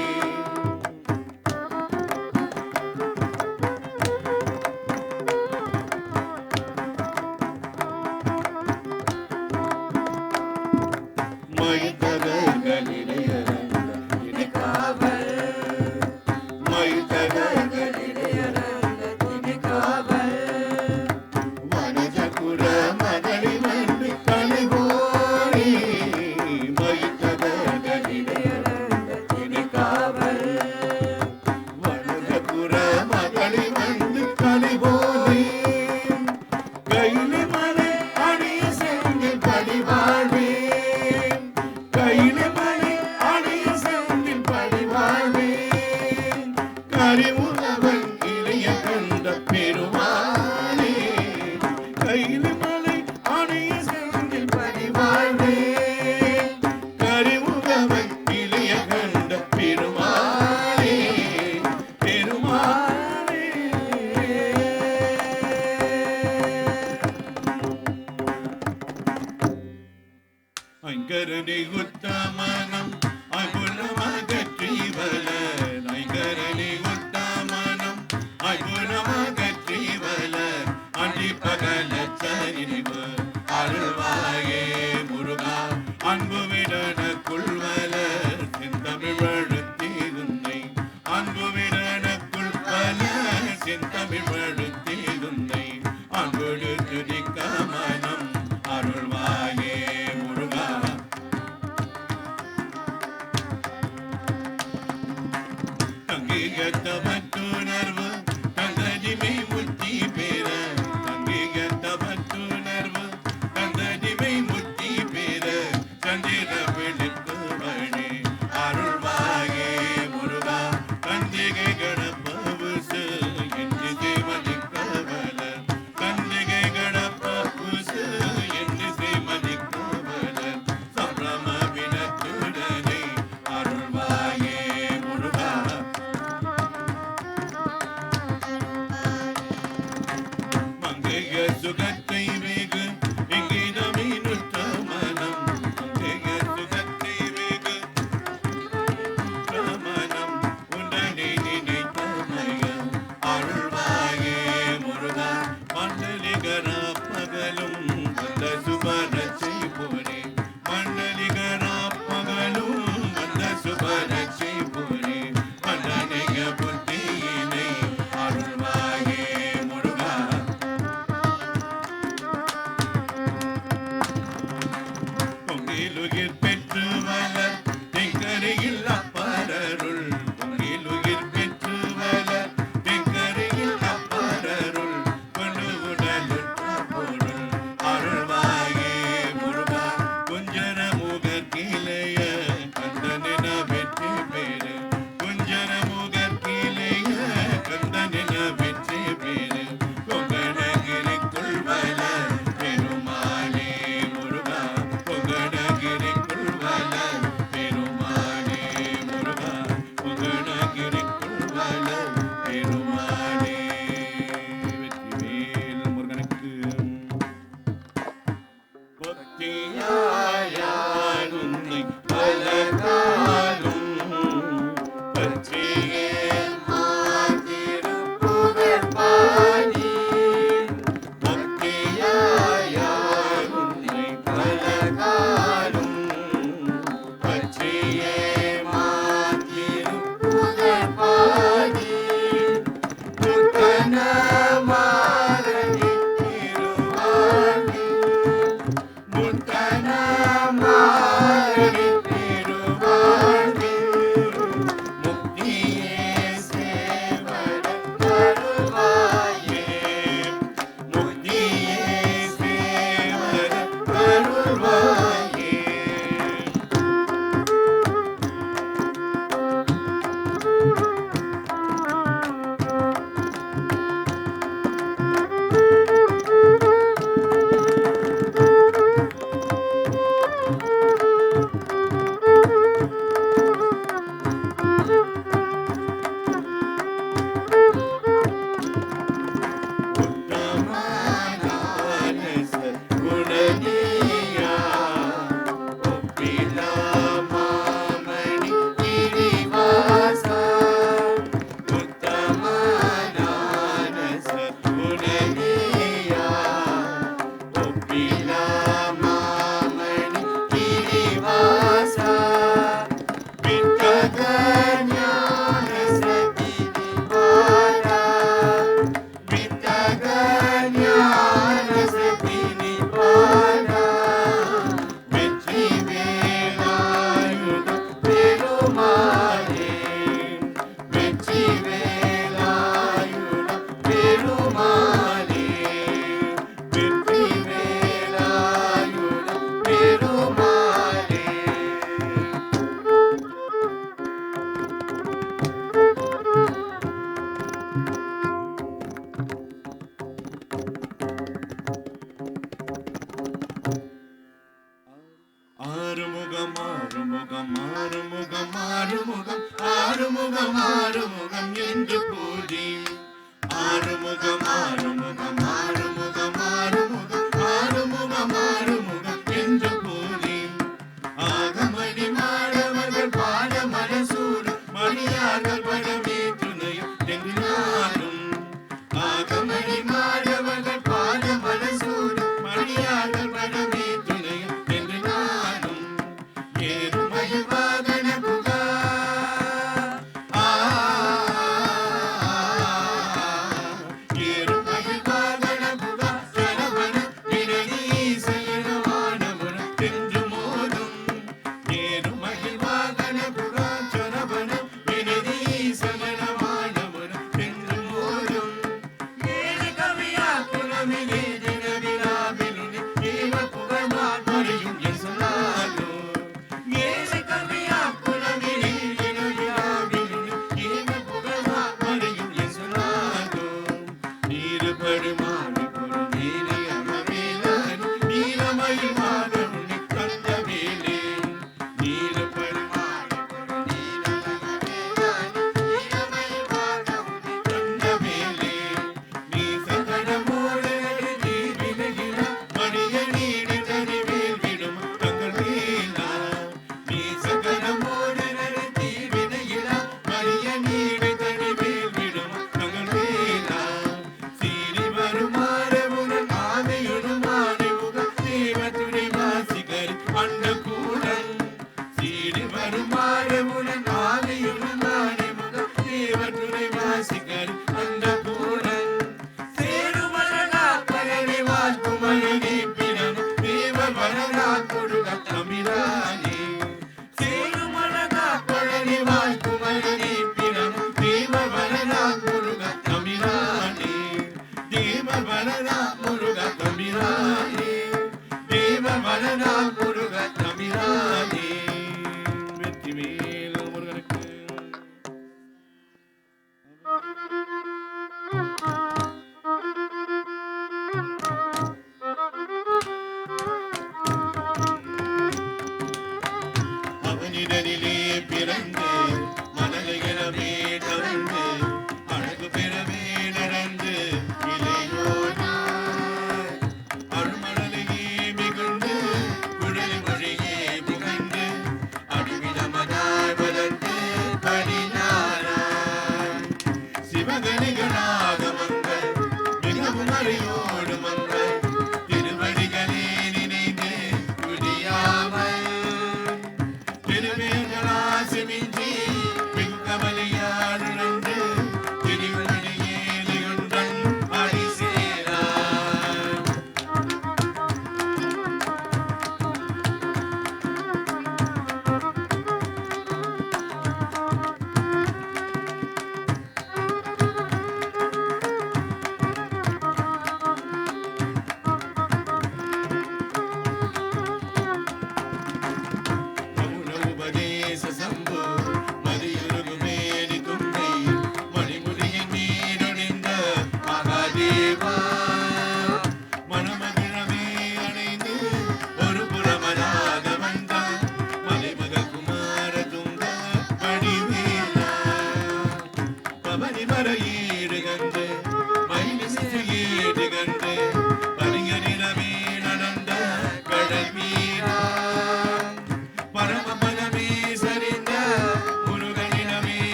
மைத்தகர்களிலே இனி காவல் மைத்தகர்களிலே இனி காவல் வனஜகுர மதளி வந்து கலிபோரி மைத்தகர்களிலே இனி காவல் வனஜகுர மதளி வந்து கலிபோரி கைலி மலை அணிய செங்கில் படிவாழ்வேன் கைலி மலை அணிய செங்கில் படிவாழ்வேன் கரிமுகவன் இளைய கண்ட பெருமானே கைலி மலை அணிய செங்கில் படிவாழ்வேன் கரிமுகவன் இளைய கண்ட பெருமானே பெருமானே ஐங்கரனை உத்தமனம் அகுணமகற்றிவல ஐங்கரனை உத்தமனம் அகுணமகற்றிவல அன்றி பகல சரிவு அருள்வாயே முருகா அன்பு விடன குள்வல செந்தமிழ் வழுத்தீருந்தை அன்பு விடன குள்வல செந்தமிழ் வழுத்தீருந்தை அன்போடு துதிக்க மனம் அருள்வாயே முருகா தங்கியத்தவத்துணர்வு தந்ததிமை முத்தி பெற தங்கியத்தவத்துணர்வு தந்ததிமை முத்தி பெற சந்திர விழுக்கு வழி அருள்வாயே முருகா கந்திகை கணப்பவுசு என்று தேவதிக்கவல கந்திகை கணப்பவுசு என்று தேவதிக்கவல சம்பிரம வினத்துடனே அருள்வாயே முருகா ஆறுமுகம் ஆறுமுகம் ஆறுமுகம் ஆறுமுகம் ஆறுமுகம் ஆறுமுகம் என்று போதி ஆறுமுகம் ஆறுமுகம் ஆறுமுகம் ஆறுமுகம் ஆறுமுகம் ஆறுமுகம் என்று போதி ஆகமணி மாணவர்கள் பாட மனசூடு மணியார்கள் படமே துணையும் தென்னாலும் ஆகமணி மாணவர்கள் பாட மனசூடு மணியார்கள் படமே துணையும் தென்னாலும் ஏறுமயில் வாகன புகா ஏறுமயில் வாகன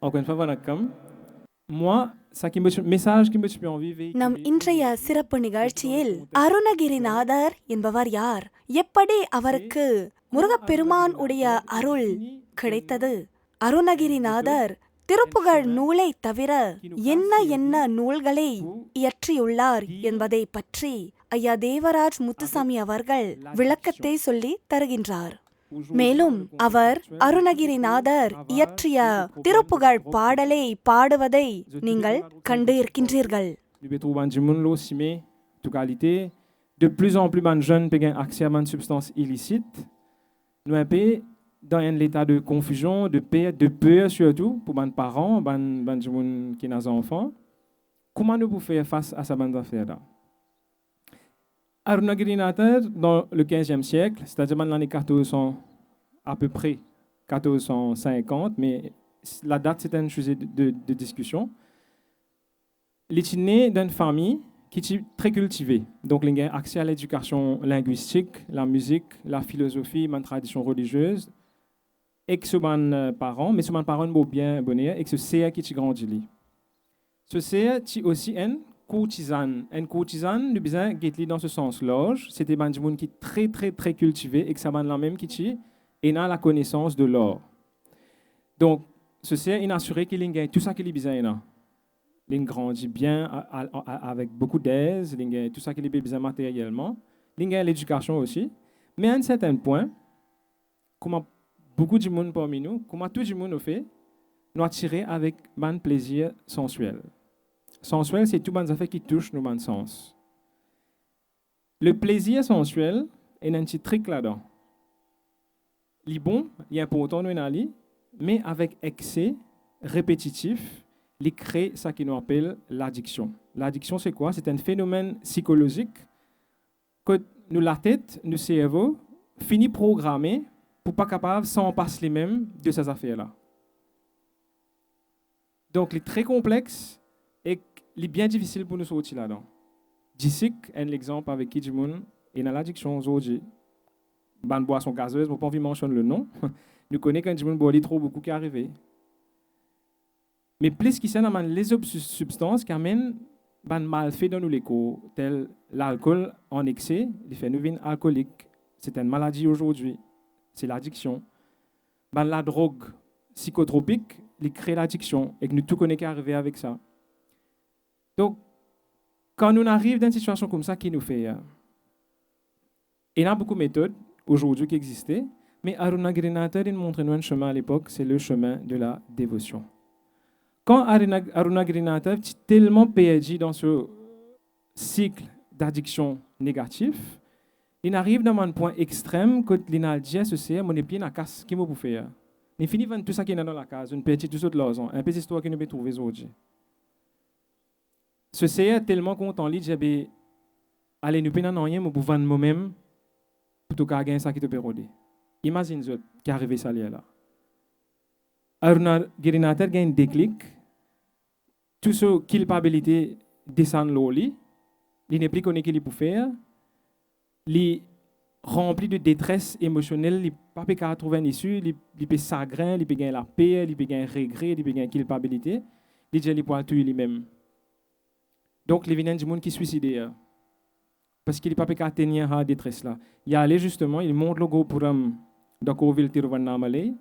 Encore une fois, வணக்கம். Moi, message qui me suis envie நம் இன்றைய சிறப்பு நிகழ்ச்சியில் அருணகிரிநாதர் என்பவர் யார், எப்படி அவருக்கு முருகப்பெருமான் உடைய அருள் கிடைத்தது, அருணகிரிநாதர் திருப்புகழ் நூலை தவிர என்ன என்ன நூல்களை இயற்றியுள்ளார் என்பதை பற்றி ஐயா தேவராஜ் முத்துசாமி அவர்கள் விளக்கத்தை சொல்லி தருகின்றார். மேலும் அவர் அருணகிரிநாதர் இயற்றிய திருப்புகழ் பாடலை பாடுவதை நீங்கள் கண்டு இருக்கின்றீர்கள். De plus en plus de jeunes ont accès à des substances illicites. Nous sommes dans un état de confusion, de peur surtout pour les parents, les gens qui ont des enfants. Comment nous pouvons faire face à cette affaire-là? Arunagirinatha, dans le 15e siècle, c'est-à-dire dans l'année 1400, à peu près 1450, mais la date c'est une chose de discussion, il est né d'une famille qui est très cultivée. Donc, il a accès à l'éducation linguistique, la musique, la philosophie, la tradition religieuse, et que ses parents, mais ses parents sont bien bonheur, et que c'est qui est grandi. c'est aussi une courtisane. Une courtisane, nous besoin de dans ce sens large. C'était des gens qui sont très, très, très cultivés et que ça va la même qui et n'a la connaissance de l'or. Donc, ceci est assuré qu'il y a tout ça qu'il y a besoin. Il grandit bien avec beaucoup d'aise, il y a tout ça qu'il y a besoin matériellement. Il y a l'éducation aussi. Mais à un certain point, comme beaucoup de monde parmi nous, comme tout le monde fait, nous attirer avec un plaisir sensuel. Sensuel, c'est tout les affaires qui touchent nos sens. Le plaisir sensuel est un petit truc là-dedans. Il est bon, il est important, mais avec excès répétitif, il crée ce qu'on appelle l'addiction. L'addiction, c'est quoi? C'est un phénomène psychologique que nous, la tête, nous cerveau, finit programmé pour pas capable s'en passer les mêmes de ces affaires-là. Donc, il est très complexe et il est bien difficile pour nous sortir là-dedans. D'ici, un exemple avec qui monde est dans l'addiction aujourd'hui. Ban boisson gazeuse, je n'ai pas envie de mentionner le nom. Nous connaissons quand monde boit trop beaucoup qui est arrivé. Mais plus qu'il y a les autres substances qui amènent ban mal fait dans nos corps, tel l'alcool en excès, il fait nous venir alcoolique. C'est une maladie aujourd'hui. C'est l'addiction. Ban la drogue psychotropique, il crée l'addiction et que nous tout connaissons qui arrivé avec ça. Donc, quand nous arrivons dans une situation comme ça, qui nous fait il y a beaucoup de méthodes aujourd'hui qui existaient, mais Aruna Girinathar montre nous un chemin à l'époque, c'est le chemin de la dévotion. Quand Aruna Girinathar est tellement perdu dans ce cycle d'addiction négatif, il arrive dans un point extrême que l'inalgie associé à mon épier na casse qui m'a bouffé. Il finit tout ça qui est dans la case, une petite tout de l'argent, un peu d'histoire que nous avons trouvé aujourd'hui. Ce est tellement content, il dit, allez, nous ne rien, mais pour vendre moi-même, plutôt qu'à gagner ça qui te pérode. Imagine ce qui est arrivé ça là. Aruna Girinathar gagne un déclic, tout ce culpabilité descend l'eau, il n'est plus connu qu'il peut faire, il rempli de détresse émotionnelle, il ne peut pas trouver une issue, il peut chagrin, il peut gagner la paix, il peut gagner regret, il peut gagner culpabilité, il dit qu'il peut tuer lui-même. Donc, il y a des gens qui se suicident. Parce qu'il ne peut pas tenir à la détresse là. Il y a allé justement, il monte le go pour dans la ville Tiruvannamalai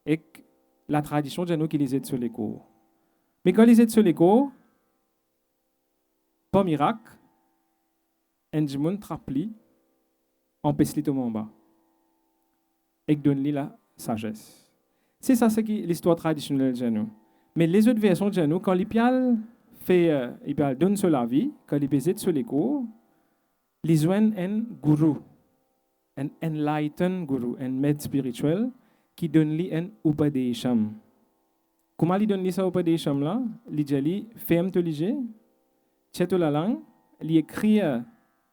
et la tradition de nous qui les aide sur les cours. Mais quand ils aident sur les cours, pas miracle, un gens trappli, empêche les tomber en bas et donne-lui la sagesse. C'est ça, c'est l'histoire traditionnelle de nous. Mais les autres versions de nous, quand l'Ipial donne sur la vie, quand il aide sur les cours, ils ont un guru, un enlightened guru, un maître spirituel qui donne lui un upadesham. Comment il donne lui ça upadesham là? Il dit ferme te lige, tête la langue, il écrit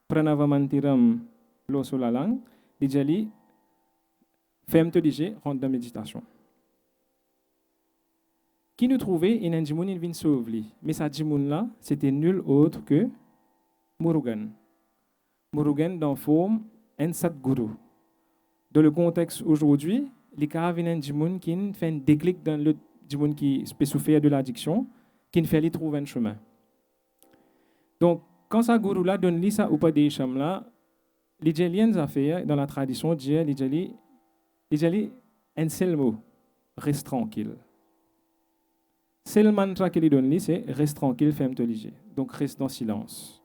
pranavamantiram lo sur la langue, il dit ferme te lige, rentre dans méditation. Qui nous trouvait in un djimoun il vient sauver. Mais sa djimoun là, c'était nul autre que Murugan. Murugan dans forme un Sadguru. Dans le contexte aujourd'hui, les cas viennent un djimoun qui fait un déclic dans le djimoun qui peut souffrir de l'addiction, qui fait lui trouver un chemin. Donc, quand sa guru là donne lui ça ou pas des chams là, les Djeliens a fait dans la tradition les Djeli un seul mot, reste tranquille. C'est le mantra qu'il donne, c'est reste tranquille, ferme-toi léger. Donc reste dans le silence.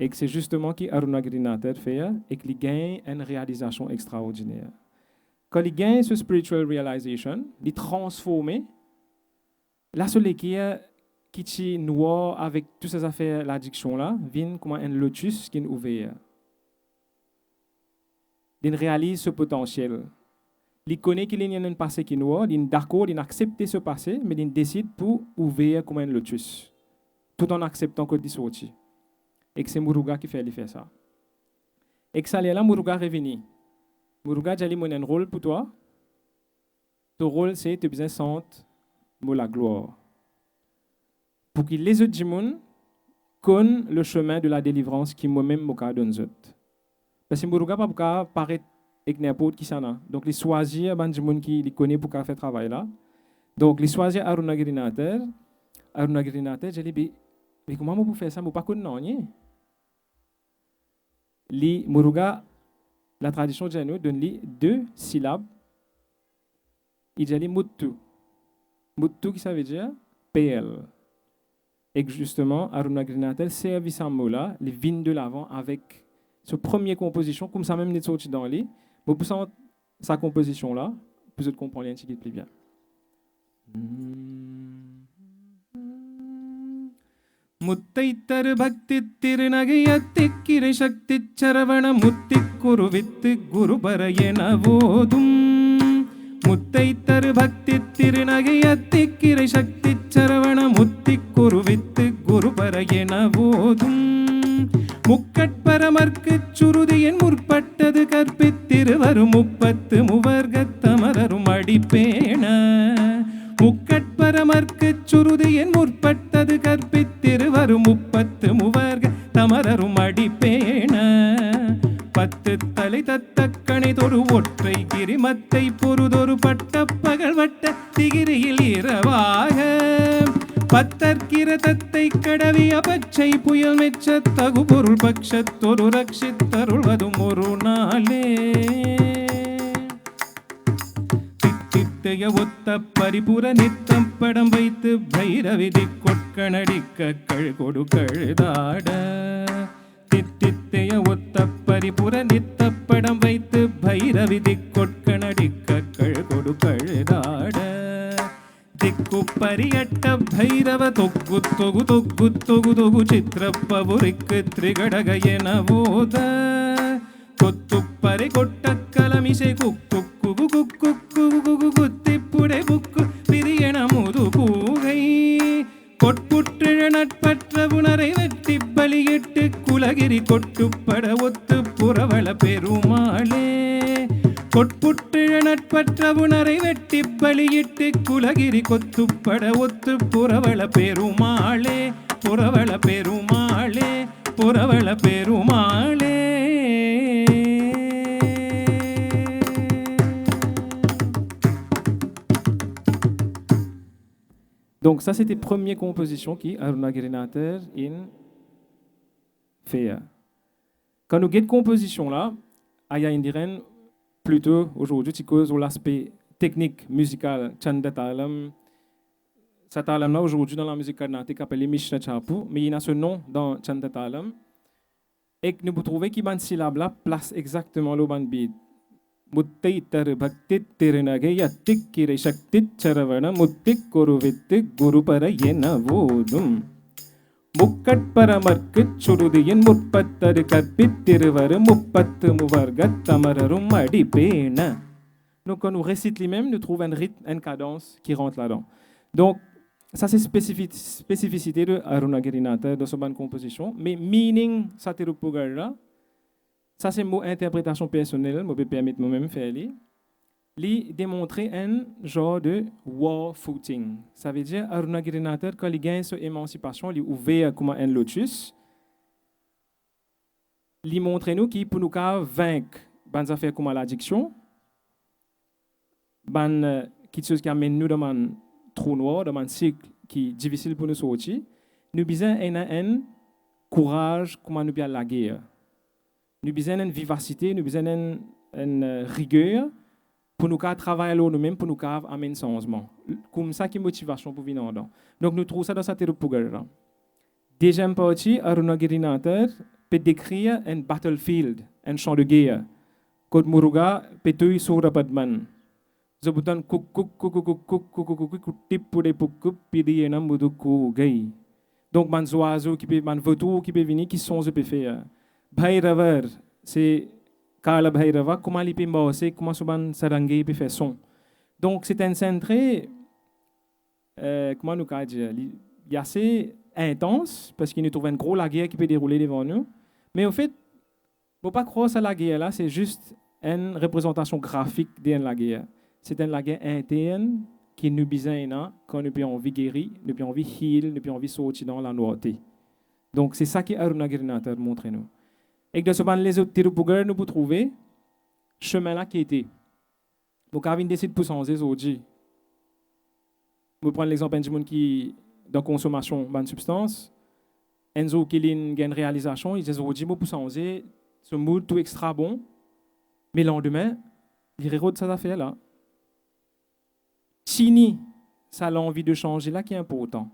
Et c'est justement ce qu'Aruna Girinathar fait et qu'il gagne une réalisation extraordinaire. Quand il gagne ce spiritual realization, il transforme la seule qui est noire avec toutes ces affaires, l'addiction là, vient comme un lotus qui est ouvert. Il réalise ce potentiel. Il connaît qu'il y a un passé qui est noir, il est d'accord, il accepte ce passé, mais il décide pour ouvrir comme un lotus, tout en acceptant qu'il est sorti. Et que c'est Muruga qui fait ça. Et que ça là, Muruga est revenu. Muruga a dit un rôle pour toi. Ton rôle, c'est de besoin sentir la gloire. Pour que les autres gens connaissent le chemin de la délivrance qui moi-même me donne. Parce que Muruga ne peut pas paraître avec n'importe qui ça. Donc, il choisit des gens qui connaissent pour faire ce travail là. Donc, il choisit Aruna Girinathar. Arunagirinathar, j'ai dit, mais comment vous faire ça? Vous pas connaître non? Li Muruga, la tradition de nous donne li 2 syllabes. Il dit Muttu. Muttu qui ça veut dire PL. Et que justement, Arunagirinathar servi ce mot-là, les vignes de l'avant avec sa première composition, comme ça même n'est sorti dans les. Mais pour ça, sa composition-là, vous comprenez un petit peu plus bien. முத்தைத்தரு பக்தி திருநகையத்திக்கிரை சக்தி சரவண முத்தி குருவித்து குருபர என போதும் முத்தைத்தரு பக்தி திருநகையத்திக்கிரை சக்தி சரவண முத்தி குருவித்து குருபர என போதும் முக்கட்பரமர்க்கு சுருதியின் முற்பட்டது கற்பித்திருவரும் 30 முவர்கத்தமரரும் அடிப்பேண முக்கட்பரமர்க்கு சுருதியின் முற்பட்டது கற்பித்திருவரும் 30 முவர்க தமரரும் அடிப்பேண 10 தலை தத்தக்கணை தொரு ஒற்றை கிரிமத்தை பொருதொரு பட்ட பகல் வட்ட திகிரியில் இரவாக பத்தற்கிர தத்தை கடவிய பச்சை புயல் மெச்ச தகு பொருள் பட்சத்தொரு ரட்சித்தருள்வதும் ஒரு நாளே தித்தித்தைய ஒத்த பரிபுர நித்தம் படம் வைத்து பைரவிதி கொட்கணடிக்க கழுகொடு கழுதாட தித்தித்தைய ஒத்த பரிபுர நித்த படம் வைத்து பைரவிதி கொட்கணடிக்க கழுகொடு கழுதாட ದಿಕ್ಕು ಪರಿಯಟ್ಟ ಭೈರವ ತೊಗ್ಗು ತೊಗು ತೊಗ್ಗು ತೊಗು ತೊಗು ಚಿತ್ರಪ್ಪ ಬುರಿಕ್ಕು ತ್ರಿಗಡಗ ಎನಬೋದ ಕೊತ್ತು ಪರೆ ಕೊಟ್ಟ ಕಲಮಿಸೆ ಕುಕ್ಕು ಕುಗು ಕುಕ್ಕು ಕುಗು குத்திப்புடை புக்கு பிரியன முது கூகை கொட்புற்றிழ நட்பற்ற உணரை வெட்டி பலியிட்டு குலகிரி கொட்டுப்பட ஒத்து புறவள பெருமாளே கொட்புற்றிழ நட்பற்ற உணரை வெட்டி பலியிட்டு குலகிரி கொத்துப்பட ஒத்து புறவள பெருமாளே புறவள பெருமாளே புறவள பெருமாளே. Donc ça c'était première composition qui Arunagirinathar in fait. Quand nous avons cette composition là, il y a une plutôt aujourd'hui qui cause l'aspect technique musical Chandatalam. Cet talam là aujourd'hui dans la musique carnatique appelé Mishra Chapu, mais il y a ce nom dans Chandatalam. Et que nous pouvons trouver qui ban syllabe là place exactement le ban beat. முத்தைத்தர் பக்தி திருநகைய திக்கிரை சக்தி சரவண முத்தி குருவித்து குருபர என ஓதும் முக்கட்பரமர்க்கு சுருதியின் முற்பத்தரு கற்பித்திருவரு 30 முவர்க தமரரும் அடிப்பேண. Donc quand nous récite lui-même, nous trouvons un rythme, une cadence qui rentre là-dedans. Donc ça c'est spécificité de Arunagirinathar dans son bonne composition. Mais meaning Satirupugara, ça c'est mon interprétation personnelle, je peux permettre moi-même de faire. Il démontrer un genre de war footing. Ça veut dire Arunagirinathar, quand il gagne son émancipation, il est ouvert comme un lotus. Il montre nous qu'il pour nous vaincre des affaires comme l'addiction, quelque chose qui amène nous dans un trou noir, dans un cycle qui est difficile pour nous sortir. Nous besoin un courage comment nous bien la guerre. Nous besoin une vivacité, nous besoin une rigueur pour nous travailler nous-mêmes, pour nous amener un changement. Comme ça qui est motivation pour venir dedans. Donc nous trouvons ça dans cette Tirupugara. Deuxième partie, Arunagirinathar peut décrire un battlefield, un champ de guerre. Quand Muruga peut tuer sur le padman. Zabutan kuk kuk kuk kuk kuk kuk kuk kuk tip pour des poukup pidi enam muduku gay. Donc man oiseau qui peut man vautour qui peut venir qui sont je peux faire. Bhairavar, c'est Kala Bhairava, comment il peut bosser, comment souvent Sarangi peut faire son. Donc c'est un scène très, comment nous dire, il est assez intense parce qu'il nous trouve une grosse la guerre qui peut dérouler devant nous. Mais au fait, il ne faut pas croire à la guerre là, c'est juste une représentation graphique de la guerre. C'est une guerre interne qui nous besoin quand nous avons envie de guérir, nous avons envie de heal, nous avons envie de sortir dans la noirauté. Donc c'est ça que Arunagirinathar montre nous. Et que dans les autres Tirupugara, nous pouvons trouver ce chemin-là qui était. Vous avez décidé de pousser aujourd'hui. Vous prenez l'exemple d'un monde qui de consommation de substance. Enzo Kilin a une réalisation, il dit pour changer ce mood tout extra bon, mais le lendemain, il regarde cette affaire-là. Chini, ça a envie de changer là qui est important.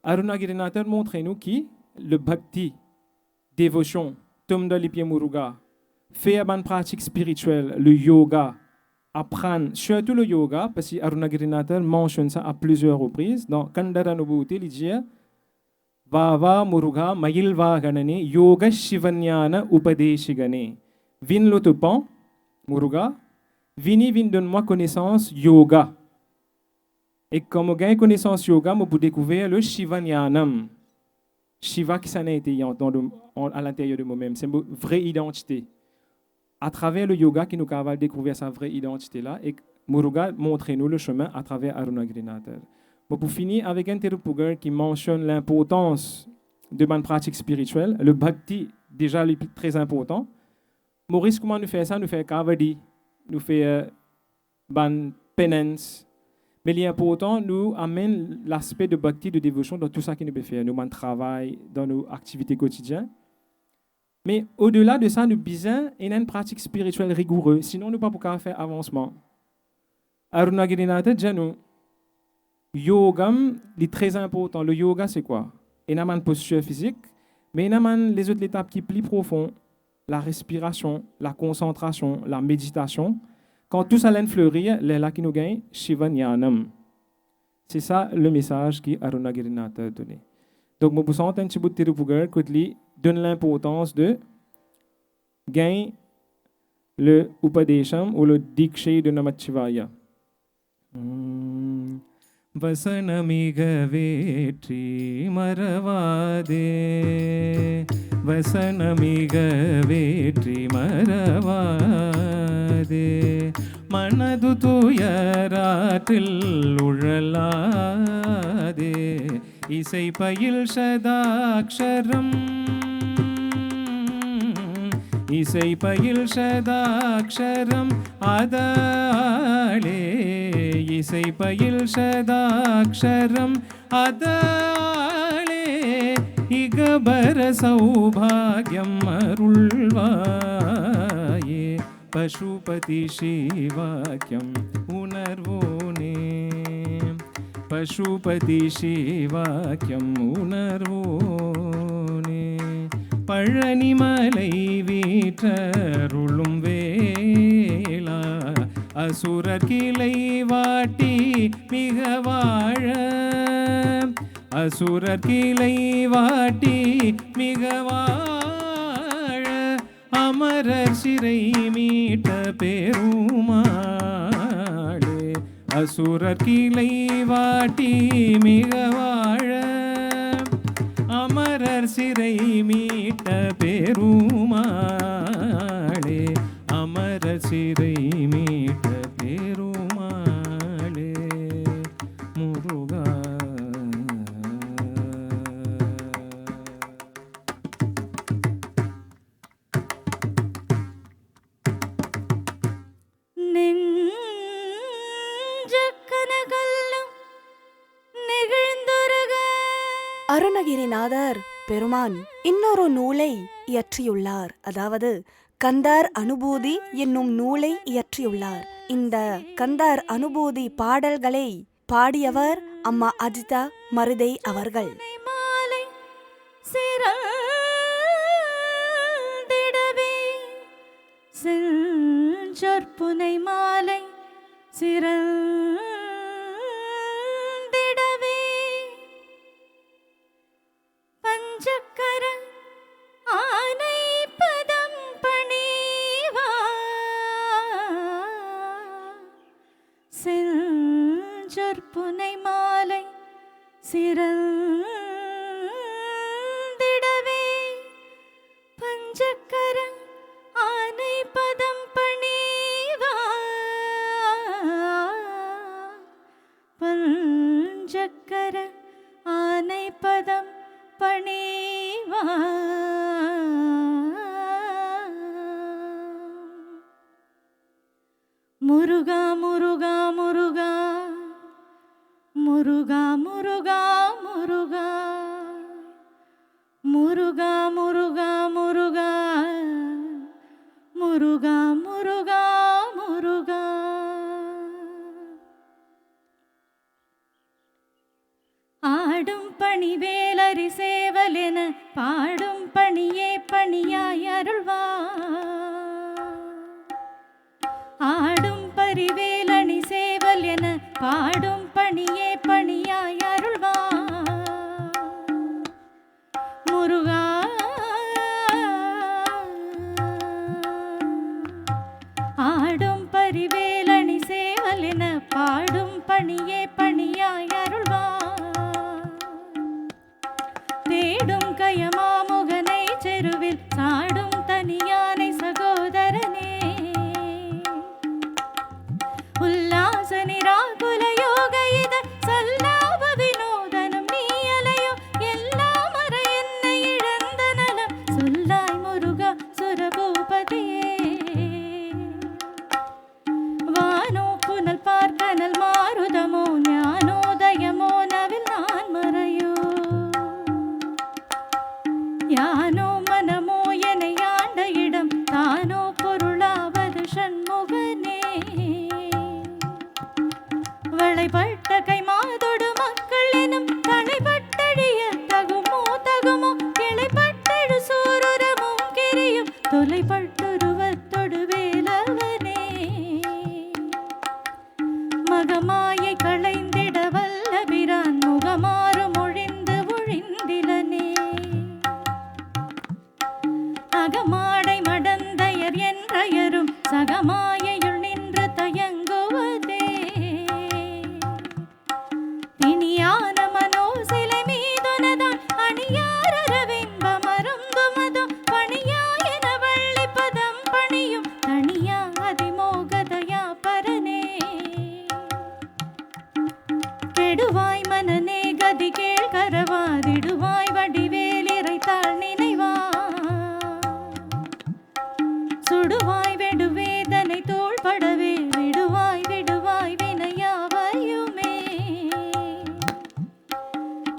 Arunagirinathar montre-nous que le bhakti, dévotion, tumda lipye muruga, faire une pratique spirituelle, le yoga, apprendre, surtout le yoga, parce que Arunagirinathar mentionne ça à plusieurs reprises. Dans Kandaranubhuti, il dit Vava muruga mayilva ganane yoga shivanyana upadeshigane. Vin l'autopan, muruga, vini vin donne-moi connaissance yoga. Et comme on gagne connaissance yoga, on peut découvrir le Shivanyanam. Shiva qui s'en a été à l'intérieur de moi-même. C'est une vraie identité. À travers le yoga, qui nous va découvrir sa vraie identité-là, et Muruga montre-nous le chemin à travers Arunagirinathar. Bon, pour finir, avec un Tirupugar qui mentionne l'importance de ma pratique spirituelle, le bhakti, déjà très important. Maurice, comment nous fait ça? Nous fait kavadi, nous fait ban penance. Mais l'important, nous amène l'aspect de bhakti, de dévotion dans tout ça que nous pouvons faire, nous travail, dans nos activités quotidiennes. Mais au-delà de ça, nous besoin une pratique spirituelle rigoureuse, sinon nous ne pouvons pas faire avancement. Arunagirinathar dit nous, yoga est très important. Le yoga, c'est quoi? Il y a une posture physique, mais il y a les autres étapes qui sont plus profondes, la respiration, la concentration, la méditation. Quand tout ça fleurit, c'est là qui nous gagne Shivanyanam. C'est ça le message que Arunagirinathar a donné. Donc, je vous un petit bout de Tirupugar qui donne l'importance de gagner le Upadesham ou le Dikshe de Namachivaya. Vasanamiga vetri maravade Vasanamiga vetri maravade Manadu tuyaratil uழலாதே இசை பயில் சதாக்ஷரம் இசை பயில் சதாக்ஷரம் அதாளே இசை பயில் சதாக்ஷரம் அதாளே இகபர சௌபாகியம் அருள்வாயே பசுபதி சிவாக்கியம் உணர்வோனே பசுபதி சிவாக்கியம் உணர்வோனே பழனிமலை வீற்றருளும் வேளா அசுரர் கிளை வாட்டி மிக வாழ அசுரர் கிளை வாட்டி மிக வாழ அமரர் சிறை மீட்ட பெருமாளே அசுரர் கிளை வாட்டி மிக வாழ அமரர் சிறை மீட்ட பெருமாளே அமரர் சிறை மீட்ட பெருமாளே முருகா அருணகிரிநாதர் பெருமான் இன்னொரு நூலை இயற்றியுள்ளார். அதாவது கந்தார் அனுபூதி என்னும் நூலை இயற்றியுள்ளார். இந்த கந்தார் அனுபூதி பாடல்களை பாடியவர் அம்மா அஜிதா மருதை அவர்கள். செஞ்சொற்புனை மாலை சிறந்திடவே பஞ்சக்கர ஆனை பதம் பணிவா செஞ்சொற்புனை மாலை சிறந்திடவே பஞ்சக்கர ஆனை பதம் பணிவா பஞ்சக்கர ஆனை பதம் பணிவா முருகா முருகா முருகா முருகா முருகா முருகா முருகா முருகா முருகா முருகா முருகா முருகா முருகா. ஆடும் பணி வேலரி சேவலென பாடும் பணியே பணியாய் அருள்வா. ஆடும் பரிவேலணி சேவல் என பாடும் பணியே பணியாய் அருள்வா. முருகா ஆடும் பரிவேலணி சேவல் என பாடும் பணியே பணியாய் அருள்வா. தேடும் கயமாமுகனை செருவில் சாடும் தனியானை சகோதரனே. உல்லாச நிராகுல யோக இத சல்லாப வினோதனம் நீ அலையோ. எல்லாம் அற என்னை இழந்த நலம் சொல்லாய் முருகா சுரபூபதியே. வானோ புனல் பார்க்கனல் மாருதமோ ஞானோதயமோ நவில் நான் மறையோ. யானோ மனமோ என ஆண்ட இடம் தானோ பொருளாவது ஷண்முகனே. வளைபட்ட கை மாதோடு மக்கள் எனும் களைபட்டழிய தகுமோ தகுமோ. கிளைப்பட்டழு சூருரமும் கிரியும் தொலைப்பட்டுருவத்தொடு வேலவனே. மகமாயை களைந்திட வல்லபிரான் முகமாறு மொழிந்து ஒழிந்திலனே. அகமாடை மடந்தையர் என்றயரும் சகமாயையுள் நின்று தயங்குவதே. இனியான மனோ சிலை மீதுனதான் அணியாரவின்ப மருந்துமதும் பணியாயன வள்ளி பதம் பணியும் தனியா அதிமோகதயா பரனே. கெடுவாய் மனநே கதி கேள்கரவாதிடுவாய் வடிவேலிரைத்தாள் நினைவா. சுடுவாய் வெடு வேதனை தோள்படவே விடுவாய் விடுவாய் வினையாவையுமே.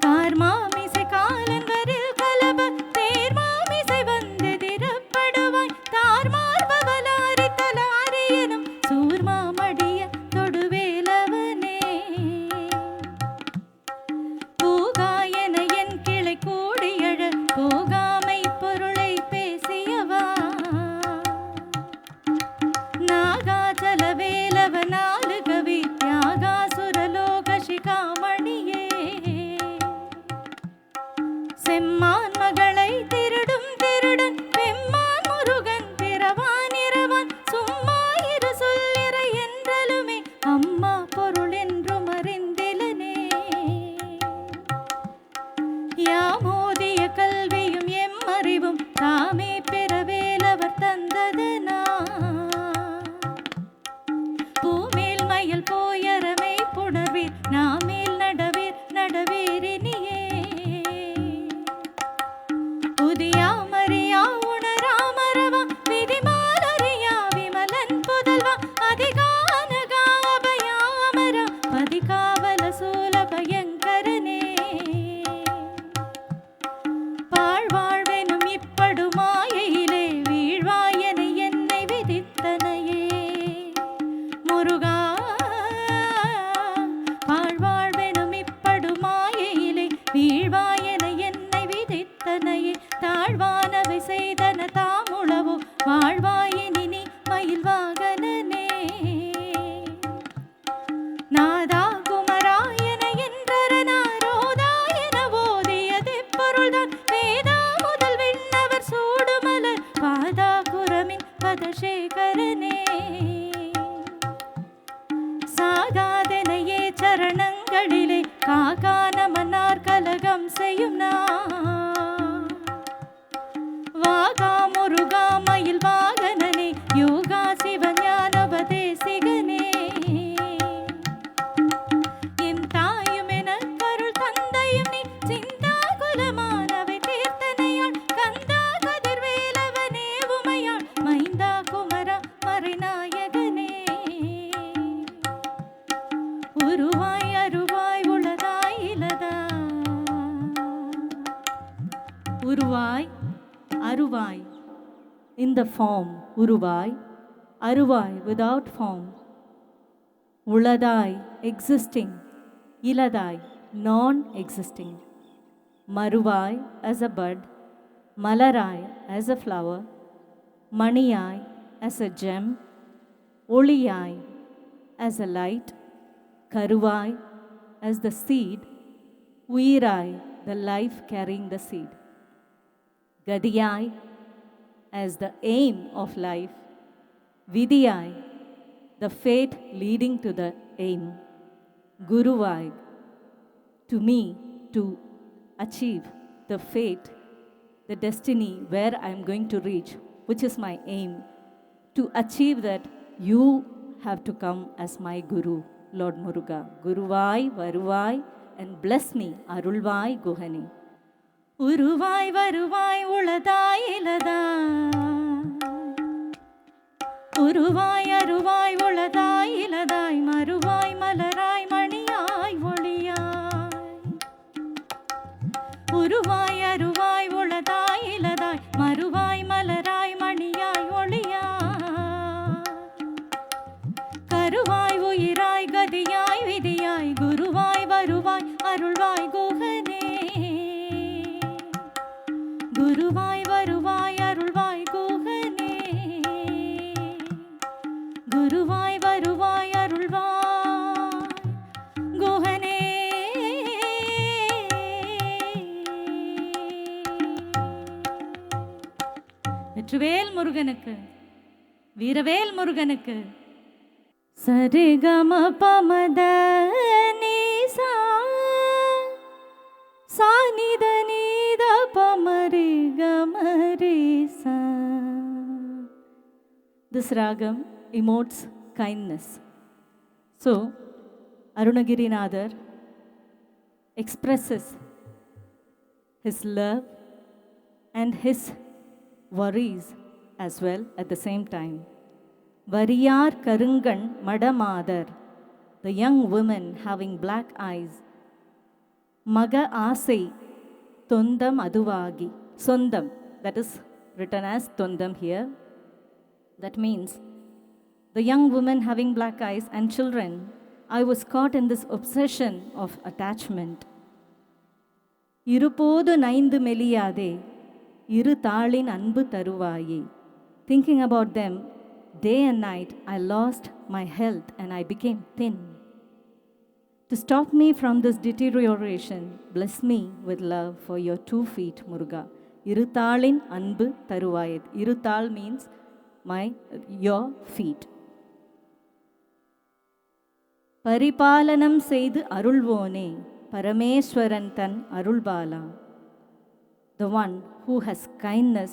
கார்மாமிசை காலங்களில் கலப தேர்மாமிசை வந்து திறப்படுவாய். தார்மார்பவலாரி தலாரி எனும் சூர்மாமடிய தொடுவேலவனே. பூகாயன என் கிளை கூடியழ போகாமை பொருளை பேசியவா. நாகாச்சல வேலவ நாலு கவி தியாகாசுரலோக சிகாமணியே. செம்மான் மகளை திருடும் திருடன் பெம்மான் முருகன் பிறவான் இரவான். சும்மா இரு சொல்லிறை என்றலுமே அம்மா பொருள் என்றும் அறிந்திலனே. யாமோதிய கல்வியும் எம் அறிவும் தாமே பிறவேலவர் தந்ததனா. பூமேல் மயில் போயரமை புணர்வீர் நாமேல் நடவீர் நடவீரினியே. உதியா மரியா உணராமரவா விதிமாலரியா விமலன் புதல்வா. அதிகானகா அபயாமரா பதிகாவல சூல பயங்கரனே. பாழ்வாழ்வெனும் இப்படுமாயிலே வீழ்வாயன என்னை விதித்தனையே. முருகா பாழ்வாழ்வெனும் இப்படுமாயிலே உருவாய் அருவாய் in the form உருவாய் அருவாய் without form உளதாய் existing இலதாய் non-existing மறுவாய் as a bud மலராய் as a flower மணியாய் as a gem ஒளியாய் as a light கருவாய் as the seed உயிராய் the life carrying the seed கதியாய் as the aim of life vidiyai the fate leading to the aim guruvai to me to achieve the fate the destiny where I am going to reach which is my aim to achieve that you have to come as my guru Lord Muruga guruvai varuvai and bless me arulvai guhani உருவாய் வருவாய் உளதாய் இலதாய் உருவாய் அருவாய் உளதாய் இலதாய் மறுவாய் மலராய் மணியாய் ஒளியாய் உருவாய் அருவாய் உளதாய் இலதாய் மறுவாய் மலராய் மணியாய் ஒளியாய் கருவாய் உயிராய் கதியாய் விதியாய் குருவாய் வருவாய் அருள்வாய் குகனே குருவாய் வருவாய் அருள்வாய் குகனே குருவாய் வருவாய் அருள்வாய் குகனே வெற்றிவேல் முருகனுக்கு வீரவேல் முருகனுக்கு சரிகம பமத நீசா சானித நீத பமரி கமரிசா. This ragam emotes kindness. So, Arunagirinathar expresses his love and his worries as well at the same time. Variyar Karungan Madamadar, the young woman having black eyes. Maga Asai Tundam Aduvagi. Sondam, that is written as Tundam here. That means the young woman having black eyes and children. I was caught in this obsession of attachment. Irupodu naindu meliyade, iru taalin anbu taruvaye. Thinking about them, day and night, I lost my health and I became thin. To stop me from this deterioration, bless me with love for your 2 feet, Muruga. Iruthalin anbu taruvayet. Iruthal means your feet. Paripalanam seidu arulvone, Parameswaran tan arulbala. The one who has kindness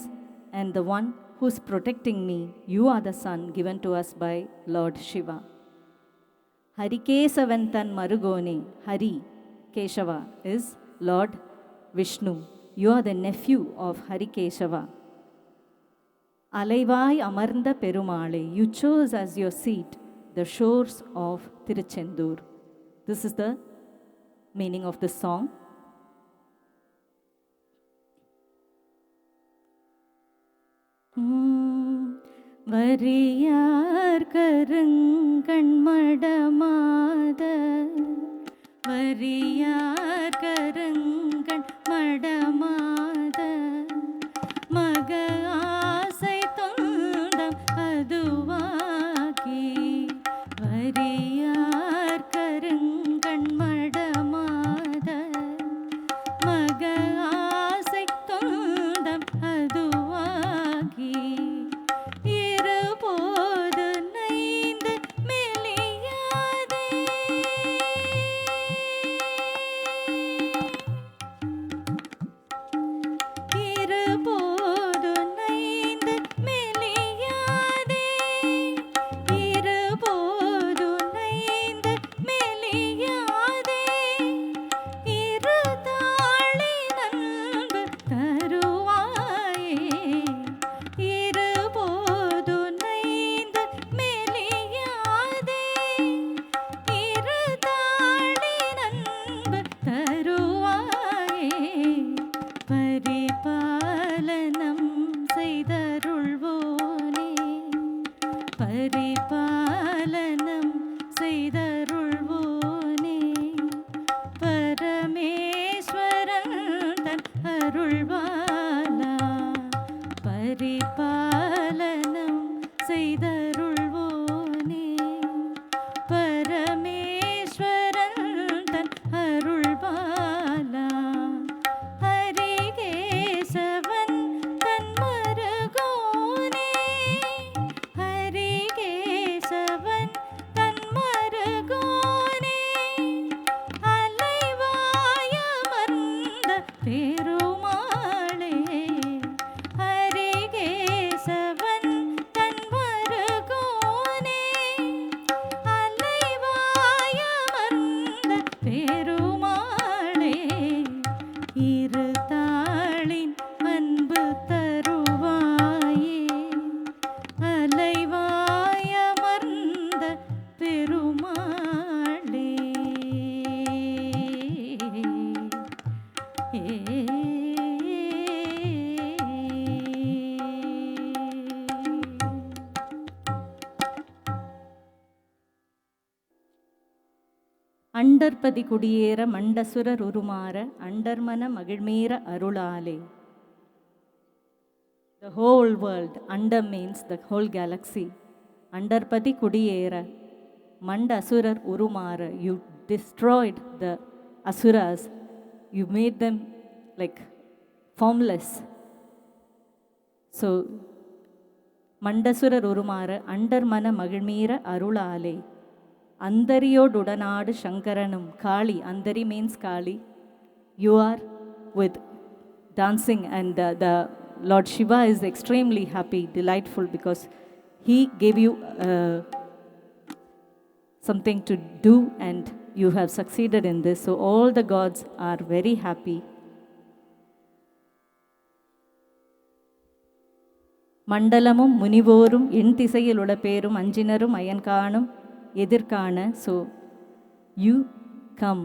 and the one who is protecting me. You are the son given to us by Lord Shiva. Harikesavantan Marugone, Hari Keshava is Lord Vishnu. You are the nephew of Harikeshava. Alaivai Amarnda Perumale, you chose as your seat the shores of Tiruchendur. This is the meaning of the song. Variyar Karungan Madamada, Variyar Karungan Madamada, Maga Asai Tundam Aduvagi, Variyar Karungan Madamada, Maga Asai Tundam Aduvagi. இருபோது நைந்து மெலியாதே இருபோது நைந்து மெலியாதே இருபோது நைந்து மெலியாதே இருதாளின் அருள்வாலா பரிபாலனம் செய்தருள்வோனே பரமேஸ்வரன் தன் அருள்வாலா ஹரிகேசவன் தன் மருகோனே ஹரிகேசவன் தன் மருகோனே அலைவாயமர்ந்த பெருமாளே ஹரிகேசவன் தன் மருகோனே அலைவாயமர்ந்த பெருமாளே இரு தாளின் அன்பு தருவாயே அலைவாயமர்ந்த பெருமாளே அண்டர்பதி குடியேற மண்டசுரர் உருமாற அண்டர்மன மகிழ்மீர அருளாலே. The whole world, under means the whole galaxy. Andarpati kudiyera, Manda asurar urumara. You destroyed the asuras. You made them like formless. So, Mandasurar urumara, Andarmana magilmeera arulale. Andariyodudanaadu Shankaranum, Kali. Andari means Kali. You are with dancing, and the Lord Shiva is extremely happy, delightful, because he gave you something to do and you have succeeded in this. So all the gods are very happy. மண்டலமும் முனிவோரும் என் திசையில் உளப்பேரும் அஞ்சினரும் அயன்காணும் எதிர்காண. So you come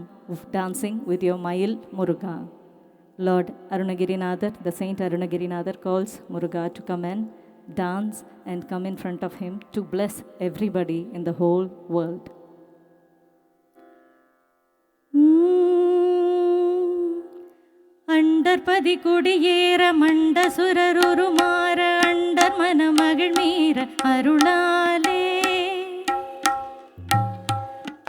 dancing with your Mayil Muruga. Lord Arunagirinathar, the Saint Arunagirinathar calls Muruga to come and dance and come in front of him to bless everybody in the whole world. அண்டர்பதி குடியேற மண்டசுரருமாற under மன மகிழ்மீர அருளாலே.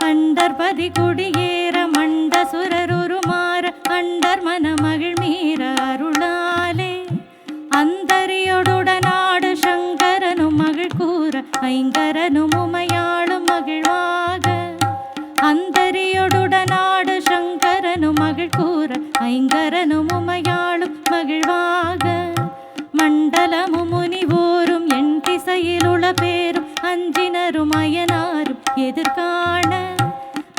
அண்டர்பதி குடியேற மண்டசுரருமாற under மன மகிழ்மீர அருளாலே. அந்தரியோடுடனாடு சங்கரனும் மகிழ் கூற ஐங்கரனும் உமையாளும் மகிழ்வாக. அந்தரியோடுடனாடு சங்கரனும் மகிழ் கூற ஐங்கரனும் உமையாளும் மகிழ்வாக. மண்டலமும் முனிவோரும் என் திசையில் உளப்பேரும் அஞ்சினரும் அயனாரும் எதிர்காண.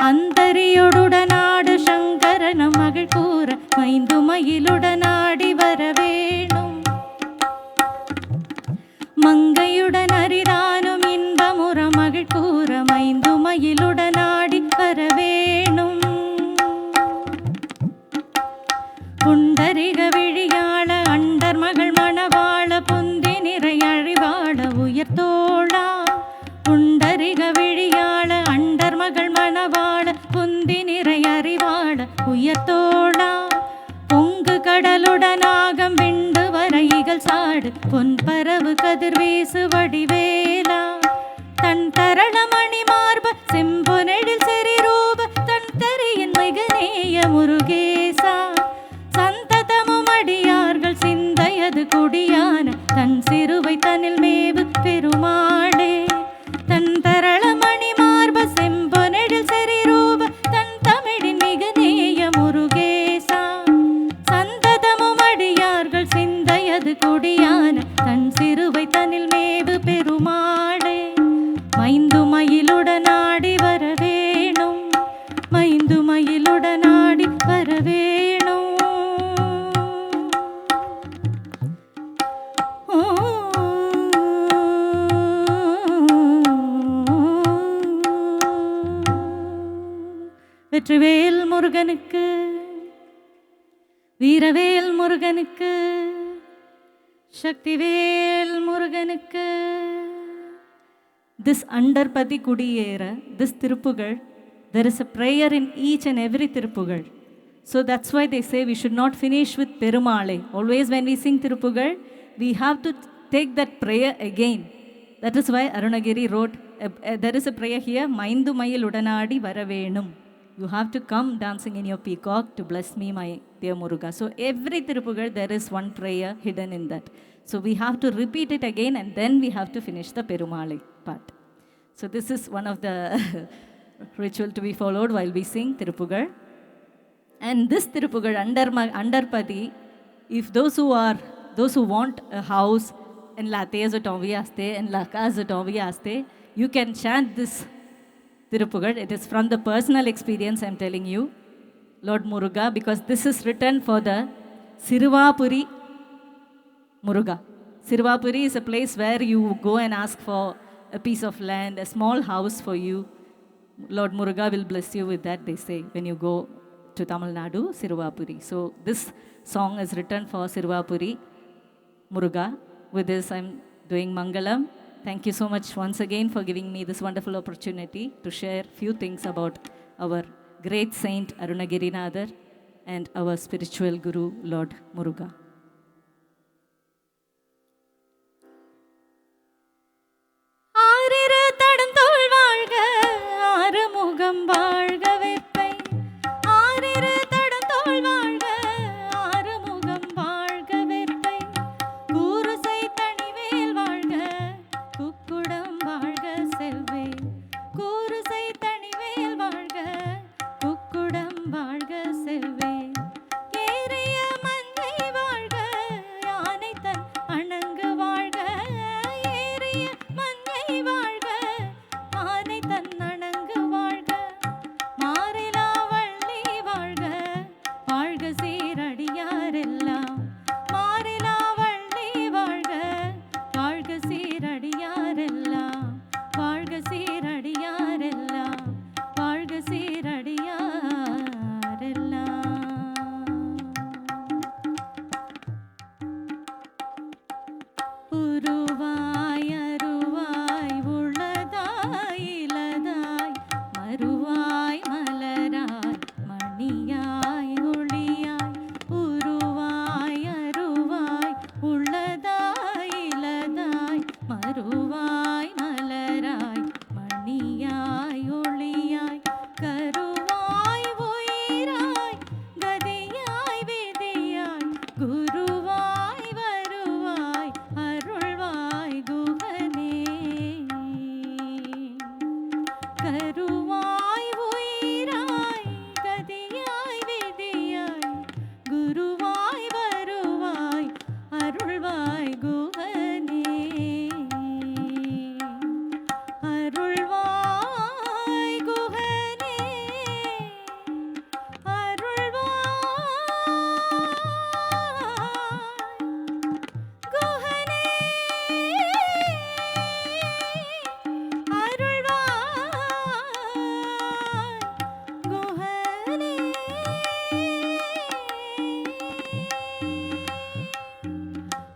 அந்தரியோடுடனாடு சங்கரனும் மகிழ் கூற மைந்துமயிலுடனாடி வரவேணும். மங்கையுடன் அரிதானும் இன்பமுற மகிழ் கூற மைந்துமயிலுடனாடி வரவேணும். புண்டரிக விழியாள அண்டர் மகள் மணவாள புந்தி நிறை அழிவாள உயர்த்தோளா. புண்டரிக விழியாள அண்டர் மகள் மணவாள புந்தி நிறை அறிவாள உயர்த்தோளா. பொங்கு கடலுடனாகம் விண்டு வரைகள் சாடு பொன்பரவு கதிர்வீசு வடிவேலா. தன் தரளமணி மார்ப செம்பொனெழில் செறிரூப தன் தரியின் மிகநேய முருகேசா. சந்ததமும் அடியார்கள் சிந்தையது குடியான தன் சிறுவை தனில் மேவு பெருமாளே. தன் தரளமணி மார்ப செம்பொனெழில் செறிரூப தன் தமிழின் மிகநேய முருகேசா. சந்ததமும் அடியார்கள் சிந்தையது குடியான தன் சிறுவை தனில் மேவு பெருமாளே. மைந்து மயிலுடனாடி வரவேணும், மைந்து மயிலுடனாடி வரவேணும். வெற்றிவேல் முருகனுக்கு, வீரவேல் முருகனுக்கு, சக்திவேல் முருகனுக்கு. This Andarpadi Kudiyera, this Tirupugal, there is a prayer in each and every Tirupugal. So that's why they say we should not finish with Perumale. Always when we sing Tirupugal, we have to take that prayer again. That is why Arunagiri wrote, there is a prayer here, Maindu Mayil Udanadi Varavenum. You have to come dancing in your peacock to bless me, my dear Muruga. So every Tirupugal, there is one prayer hidden in that. So we have to repeat it again and then we have to finish the Perumale part. So this is one of the ritual to be followed while we sing Tirupugal. And this Tirupugal under Padi, if those who want a house in La Tezotoviaste and La Kazotoviaste, you can chant this Tirupugal. It is from the personal experience I'm telling you, Lord Muruga, because this is written for the Siruvapuri Muruga. Siruvapuri is a place where you go and ask for a piece of land, a small house for you. Lord Muruga will bless you with that, they say, when you go to Tamil Nadu, Siruvapuri. So this song is written for Siruvapuri Muruga. With this, I'm doing Mangalam. Thank you so much once again for giving me this wonderful opportunity to share few things about our great saint Arunagirinathar and our spiritual guru, Lord Muruga. ஆரிரு தடந்தோள் வாழ்க ஆறுமுகம் வாழ்க வெப்பை ஆரிரு தடந்தோள் வாழ்க ஆறுமுகம் வாழ்க வெப்பை கூறுசை தனிவேல் வாழ்க குக்குடம் வாழ்க செல்வே கூறுசை தனிவேல் வாழ்க குக்குடம் வாழ்க செல்வே ஏறிய மஞ்சை வாழ்க யானை தன் அணங்கு வாழ்க ஏறிய மஞ்சை வாழ்க யானை தன் அணங்கு வாழ்க மாறிலா வள்ளி வாழ்க வாழ்க சீரடியாரெல்லாம் மாறிலா வள்ளி வாழ்க வாழ்க சீரடியாரெல்லாம் வாழ்க சீரடியாரெல்லாம் வாழ்க சீரடியாரெல்லாம் உருவாய் அருவாய் உளதாய் இலதாய் மறுவாய் மலராய் மணியாய் ஒளியாய் உருவாய் அருவாய் உளதாய் இலதாய் மறுவாய் மலராய் மணியாய் ஒளியாய் கருவாய் உயிராய் கதியாய் விதியாய் குருவாய் வருவாய் அருள்வாய் குகனே கருவாய் உயிராய் கதியாய் விதியாய் குருவாய் வருவாய் அருள்வாய் குகனே அருள்வாய் குகனே அருள்வாய் குகனே அருள்வாய் குகனே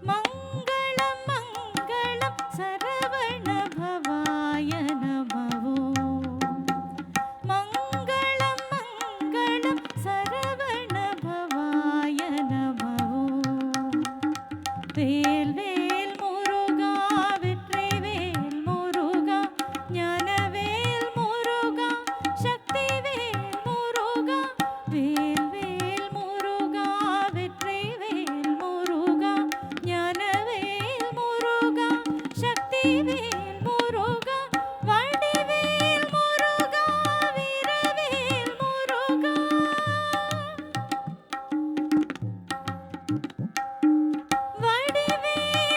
மங்களம் மங்களம் சரவண பவாய நமவோ மங்களம் மங்களம் சரவண பவாய நமவோ வேல் வேல் முருகா வெற்றிவேல் முருகா ஞானவேல் முருகா சக்திவேல் முருகா வேல் வேல் முருகா வெற்றிவேல் முருகா ஞானவேல் முருகா சக்திவேல் முருகா வடிவேல் முருகா வீரவேல் முருகா வடிவேல்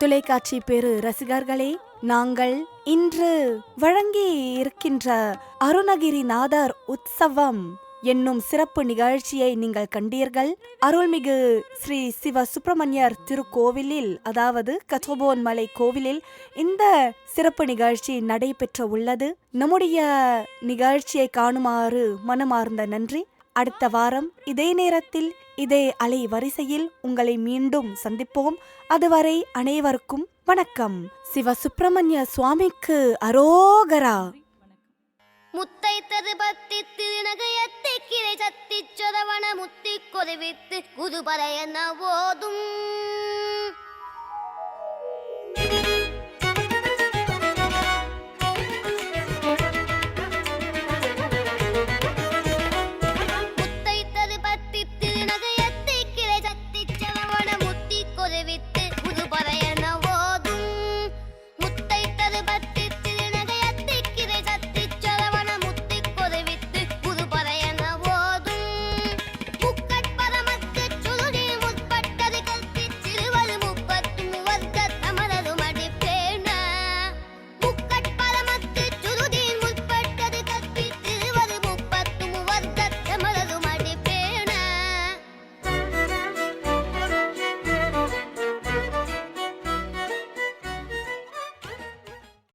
தொலைக்காட்சி பெரு ரசிகர்களே, நாங்கள் இன்று வழங்கி இருக்கின்ற அருணகிரிநாதர் உற்சவம் என்னும் சிறப்பு நிகழ்ச்சியை நீங்கள் கண்டீர்கள். அருள்மிகு ஸ்ரீ சிவ சுப்பிரமணியர் திருக்கோவிலில், அதாவது கச்சபோன் மலை கோவிலில் இந்த சிறப்பு நிகழ்ச்சி நடைபெற்ற உள்ளது. நம்முடைய நிகழ்ச்சியை காணுமாறு மனமார்ந்த நன்றி. அடுத்த வாரம் இதே நேரத்தில் இதே அலை வரிசையில் உங்களை மீண்டும் சந்திப்போம். அதுவரை அனைவருக்கும் வணக்கம். சிவ சுப்பிரமணிய சுவாமிக்கு அரோகரா. முத்தைத்தது பத்தி திருநகையத்தை கிளை சத்தி சொதவன முத்தி கொதிவித்து குதுபறையன போதும்